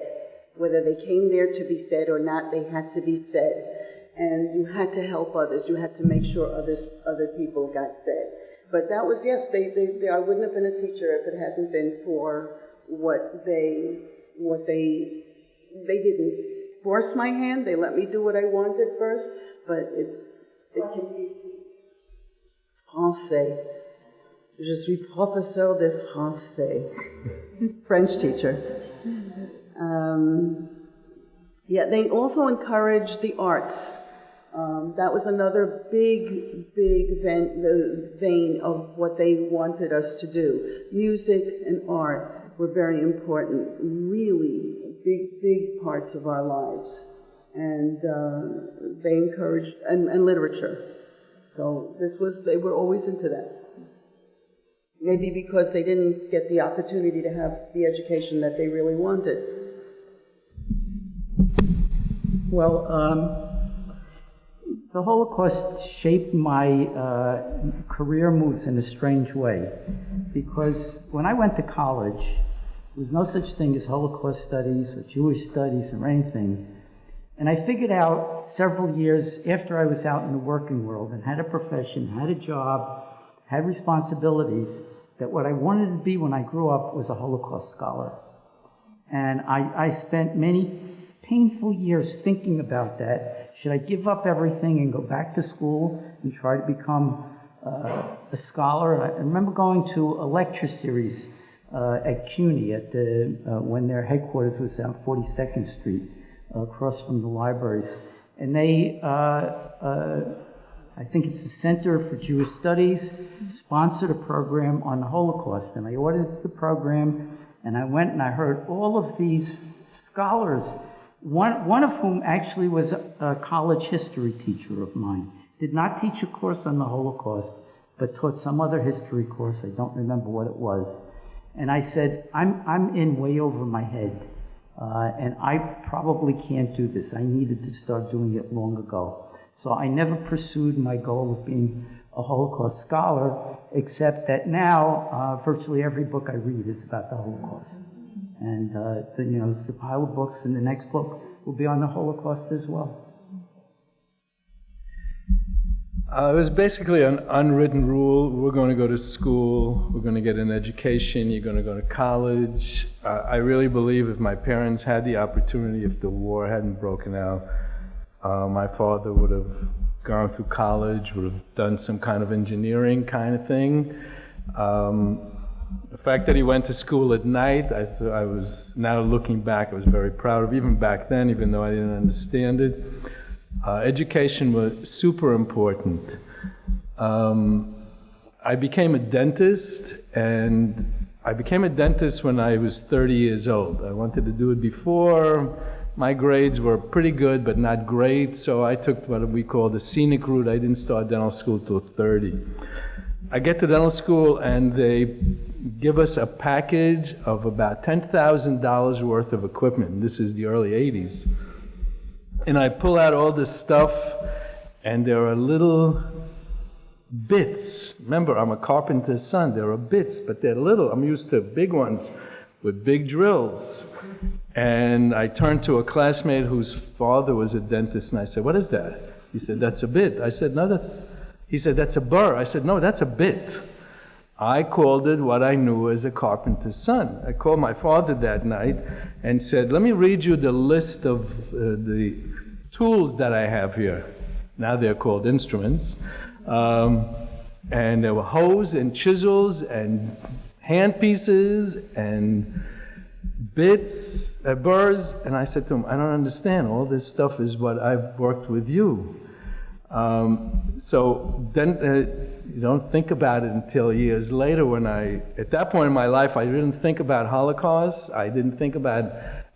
Whether they came there to be fed or not, they had to be fed. And you had to help others. You had to make sure other people got fed. But that was, yes, I wouldn't have been a teacher if it hadn't been for what they didn't force my hand. They let me do what I wanted first, but it can be français. Je suis professeur de français. French teacher. Yeah, they also encourage the arts. That was another big vein of what they wanted us to do. Music and art were very important, really big parts of our lives. And they encouraged, and literature. So they were always into that. Maybe because they didn't get the opportunity to have the education that they really wanted. Well, the Holocaust shaped my career moves in a strange way, because when I went to college, there was no such thing as Holocaust studies or Jewish studies or anything. And I figured out several years after I was out in the working world and had a profession, had a job, had responsibilities, that what I wanted to be when I grew up was a Holocaust scholar. And I spent many painful years thinking about that. Should I give up everything and go back to school and try to become a scholar? I remember going to a lecture series at CUNY when their headquarters was on 42nd Street, across from the libraries. And they, I think it's the Center for Jewish Studies, sponsored a program on the Holocaust. And I ordered the program, and I went and I heard all of these scholars, one of whom actually was a college history teacher of mine. Did not teach a course on the Holocaust, but taught some other history course. I don't remember what it was. And I said, I'm in way over my head, and I probably can't do this. I needed to start doing it long ago. So I never pursued my goal of being a Holocaust scholar, except that now virtually every book I read is about the Holocaust. And there's the pile of books, and the next book will be on the Holocaust as well. It was basically an unwritten rule. We're going to go to school, we're going to get an education, you're going to go to college. I really believe if my parents had the opportunity, if the war hadn't broken out, my father would have gone through college, would have done some kind of engineering kind of thing. The fact that he went to school at night, I was, now looking back, I was very proud of, even back then, even though I didn't understand it. Education was super important. I became a dentist, and I became a dentist when I was 30 years old. I wanted to do it before. My grades were pretty good, but not great, so I took what we call the scenic route. I didn't start dental school till 30. I get to dental school, and they give us a package of about $10,000 worth of equipment. This is the early 80s. And I pull out all this stuff, and there are little bits. Remember, I'm a carpenter's son. There are bits, but they're little. I'm used to big ones with big drills. And I turned to a classmate whose father was a dentist, and I said, "What is that?" He said, "That's a bit." I said, "No, he said, "That's a burr." I said, "No, that's a bit." I called it what I knew as a carpenter's son. I called my father that night and said, "Let me read you the list of the tools that I have here." Now they're called instruments. And there were hoes and chisels and handpieces and bits, burrs, and I said to him, I don't understand. All this stuff is what I've worked with you. So then you don't think about it until years later when at that point in my life, I didn't think about Holocaust. I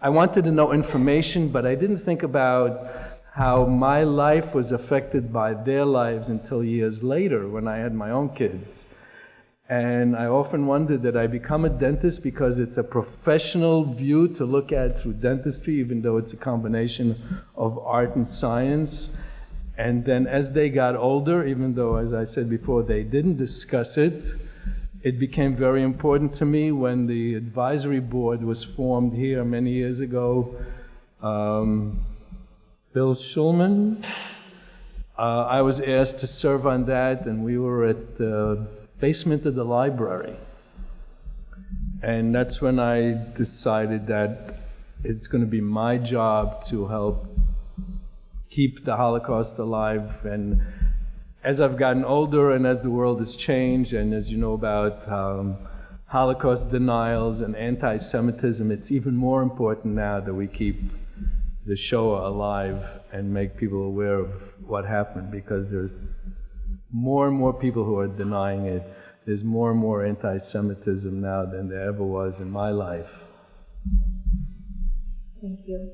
wanted to know information, but I didn't think about how my life was affected by their lives until years later when I had my own kids. And I often wondered, did I become a dentist because it's a professional view to look at through dentistry, even though it's a combination of art and science? And then as they got older, even though, as I said before, they didn't discuss it, it became very important to me when the advisory board was formed here many years ago. Bill Schulman, I was asked to serve on that, and we were at the basement of the library. And that's when I decided that it's going to be my job to help keep the Holocaust alive. And as I've gotten older and as the world has changed, and as you know about Holocaust denials and anti-Semitism, it's even more important now that we keep the Shoah alive and make people aware of what happened, because there's more and more people who are denying it. There's more and more anti-Semitism now than there ever was in my life. Thank you.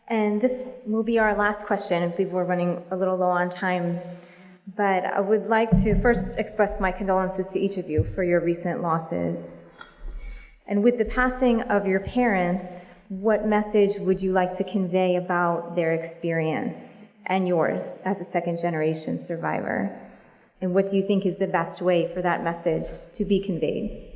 And this will be our last question. I believe we're running a little low on time. But I would like to first express my condolences to each of you for your recent losses. And with the passing of your parents, what message would you like to convey about their experience and yours as a second-generation survivor? And what do you think is the best way for that message to be conveyed?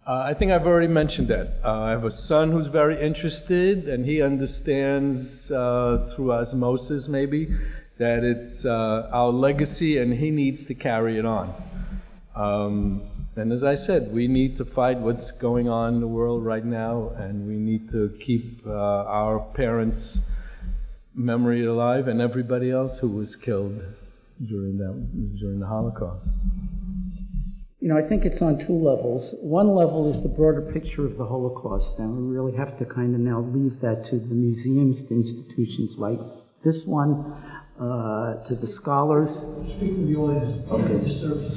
I think I've already mentioned that. I have a son who's very interested, and he understands through osmosis maybe that it's our legacy and he needs to carry it on. And as I said, we need to fight what's going on in the world right now, and we need to keep our parents' memory alive and everybody else who was killed during the Holocaust. You know, I think it's on two levels. One level is the broader picture of the Holocaust, and we really have to kind of now leave that to the museums, to institutions like this one, to the scholars. Speak to the audience. Okay. Disturb.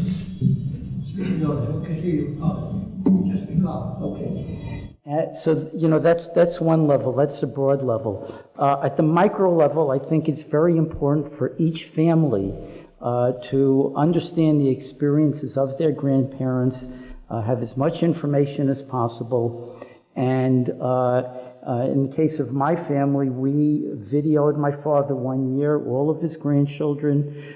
Speak to the audience. Okay, hear you. Just speak up. Okay. So, you know, that's one level. That's the broad level. At the micro level, I think it's very important for each family to understand the experiences of their grandparents, have as much information as possible. And in the case of my family, we videoed my father one year, all of his grandchildren.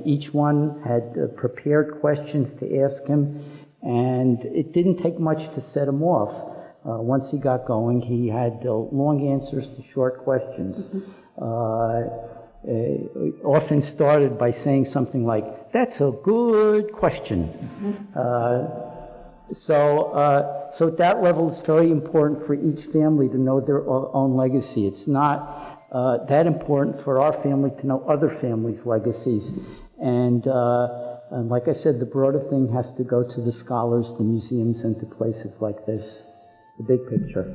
Each one had prepared questions to ask him, and it didn't take much to set him off. Once he got going, he had long answers to short questions. Often started by saying something like, "That's a good question." So at that level, it's very important for each family to know their own legacy. It's not that important for our family to know other families' legacies. And like I said, the broader thing has to go to the scholars, the museums, and to places like this. The big picture.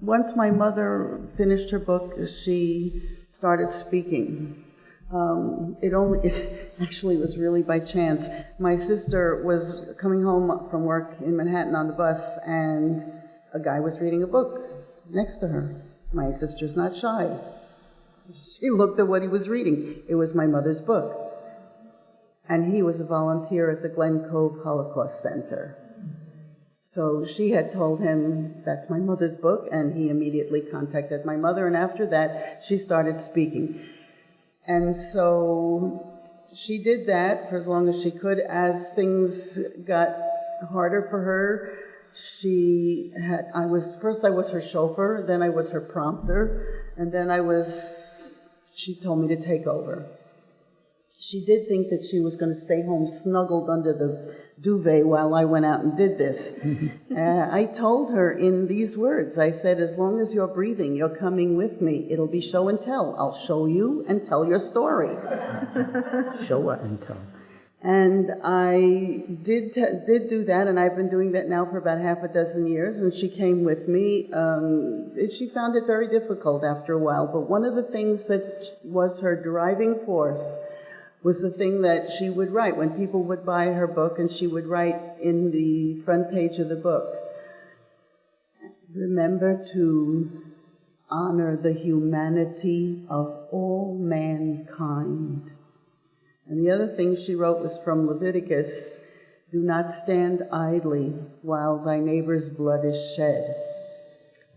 Once my mother finished her book, she started speaking. It actually was really by chance. My sister was coming home from work in Manhattan on the bus, and a guy was reading a book next to her. My sister's not shy. She looked at what he was reading. It was my mother's book. And he was a volunteer at the Glen Cove Holocaust Center. So she had told him, "That's my mother's book," and he immediately contacted my mother, and after that, she started speaking. And so she did that for as long as she could. As things got harder for her, I was her chauffeur, then I was her prompter, and then she told me to take over. She did think that she was going to stay home snuggled under the duvet while I went out and did this. I told her in these words, I said, as long as you're breathing, you're coming with me. It'll be show and tell. I'll show you and tell your story. Show and tell. And I did do that, and I've been doing that now for about half a dozen years, and she came with me. She found it very difficult after a while, but one of the things that was her driving force was the thing that she would write when people would buy her book, and she would write in the front page of the book, remember to honor the humanity of all mankind. And the other thing she wrote was from Leviticus, do not stand idly while thy neighbor's blood is shed.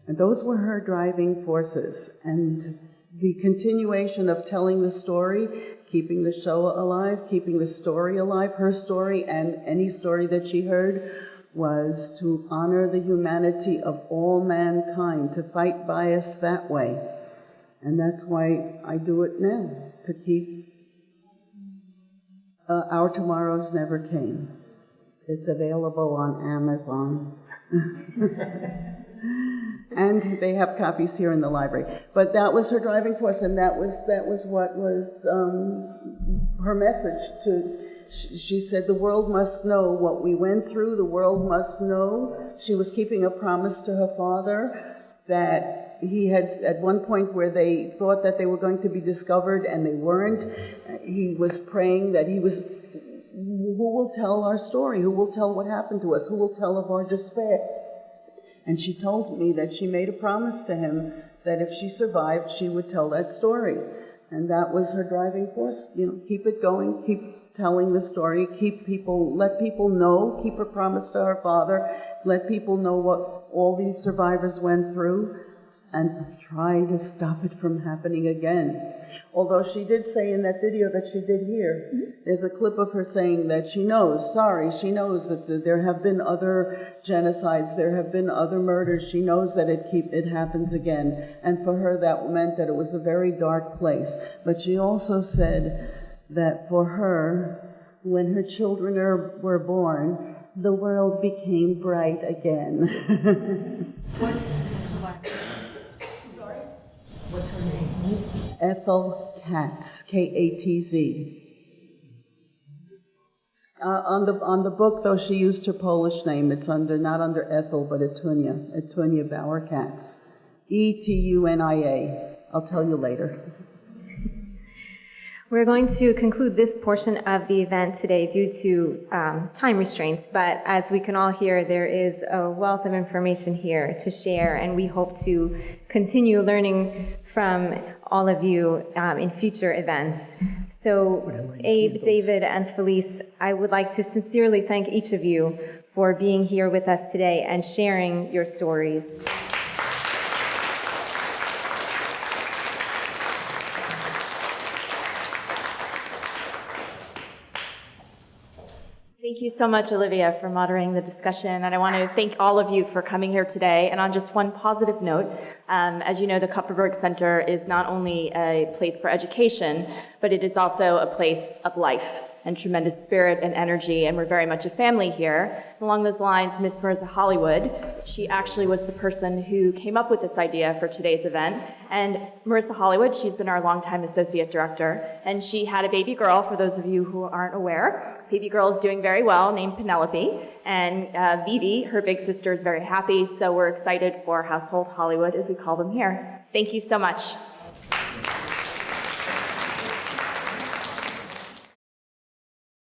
And those were her driving forces. And the continuation of telling the story, keeping the Shoah alive, keeping the story alive, her story and any story that she heard, was to honor the humanity of all mankind, to fight bias that way. And that's why I do it now, to keep Our Tomorrows Never Came. It's available on Amazon. And they have copies here in the library. But that was her driving force, and that was what was her message. She said the world must know what we went through. The world must know. She was keeping a promise to her father that he had, at one point where they thought that they were going to be discovered and they weren't, he was praying that who will tell our story? Who will tell what happened to us? Who will tell of our despair? And she told me that she made a promise to him that if she survived, she would tell that story. And that was her driving force. Keep it going, keep telling the story, let people know, keep her promise to her father, let people know what all these survivors went through, and try to stop it from happening again. Although she did say in that video that she did here, there's a clip of her saying that she knows that there have been other genocides, there have been other murders. She knows that it happens again. And for her, that meant that it was a very dark place. But she also said that for her, when her children were born, the world became bright again. What's her name? Ethel Katz, Katz. On the book, though, she used her Polish name. It's not under Ethel, but Etunia Bauer Katz. Etunia. I'll tell you later. We're going to conclude this portion of the event today due to time restraints, but as we can all hear, there is a wealth of information here to share, and we hope to continue learning from all of you in future events. So, Abe, David, and Felice, I would like to sincerely thank each of you for being here with us today and sharing your stories. Thank you so much, Olivia, for moderating the discussion. And I want to thank all of you for coming here today. And on just one positive note, as you know, the Kupferberg Center is not only a place for education, but it is also a place of life and tremendous spirit and energy. And we're very much a family here. Along those lines, Miss Marissa Hollywood, she actually was the person who came up with this idea for today's event. And Marissa Hollywood, she's been our longtime associate director, and she had a baby girl, for those of you who aren't aware. Baby girl is doing very well, named Penelope, and Vivi, her big sister, is very happy, so we're excited for Household Hollywood, as we call them here. Thank you so much.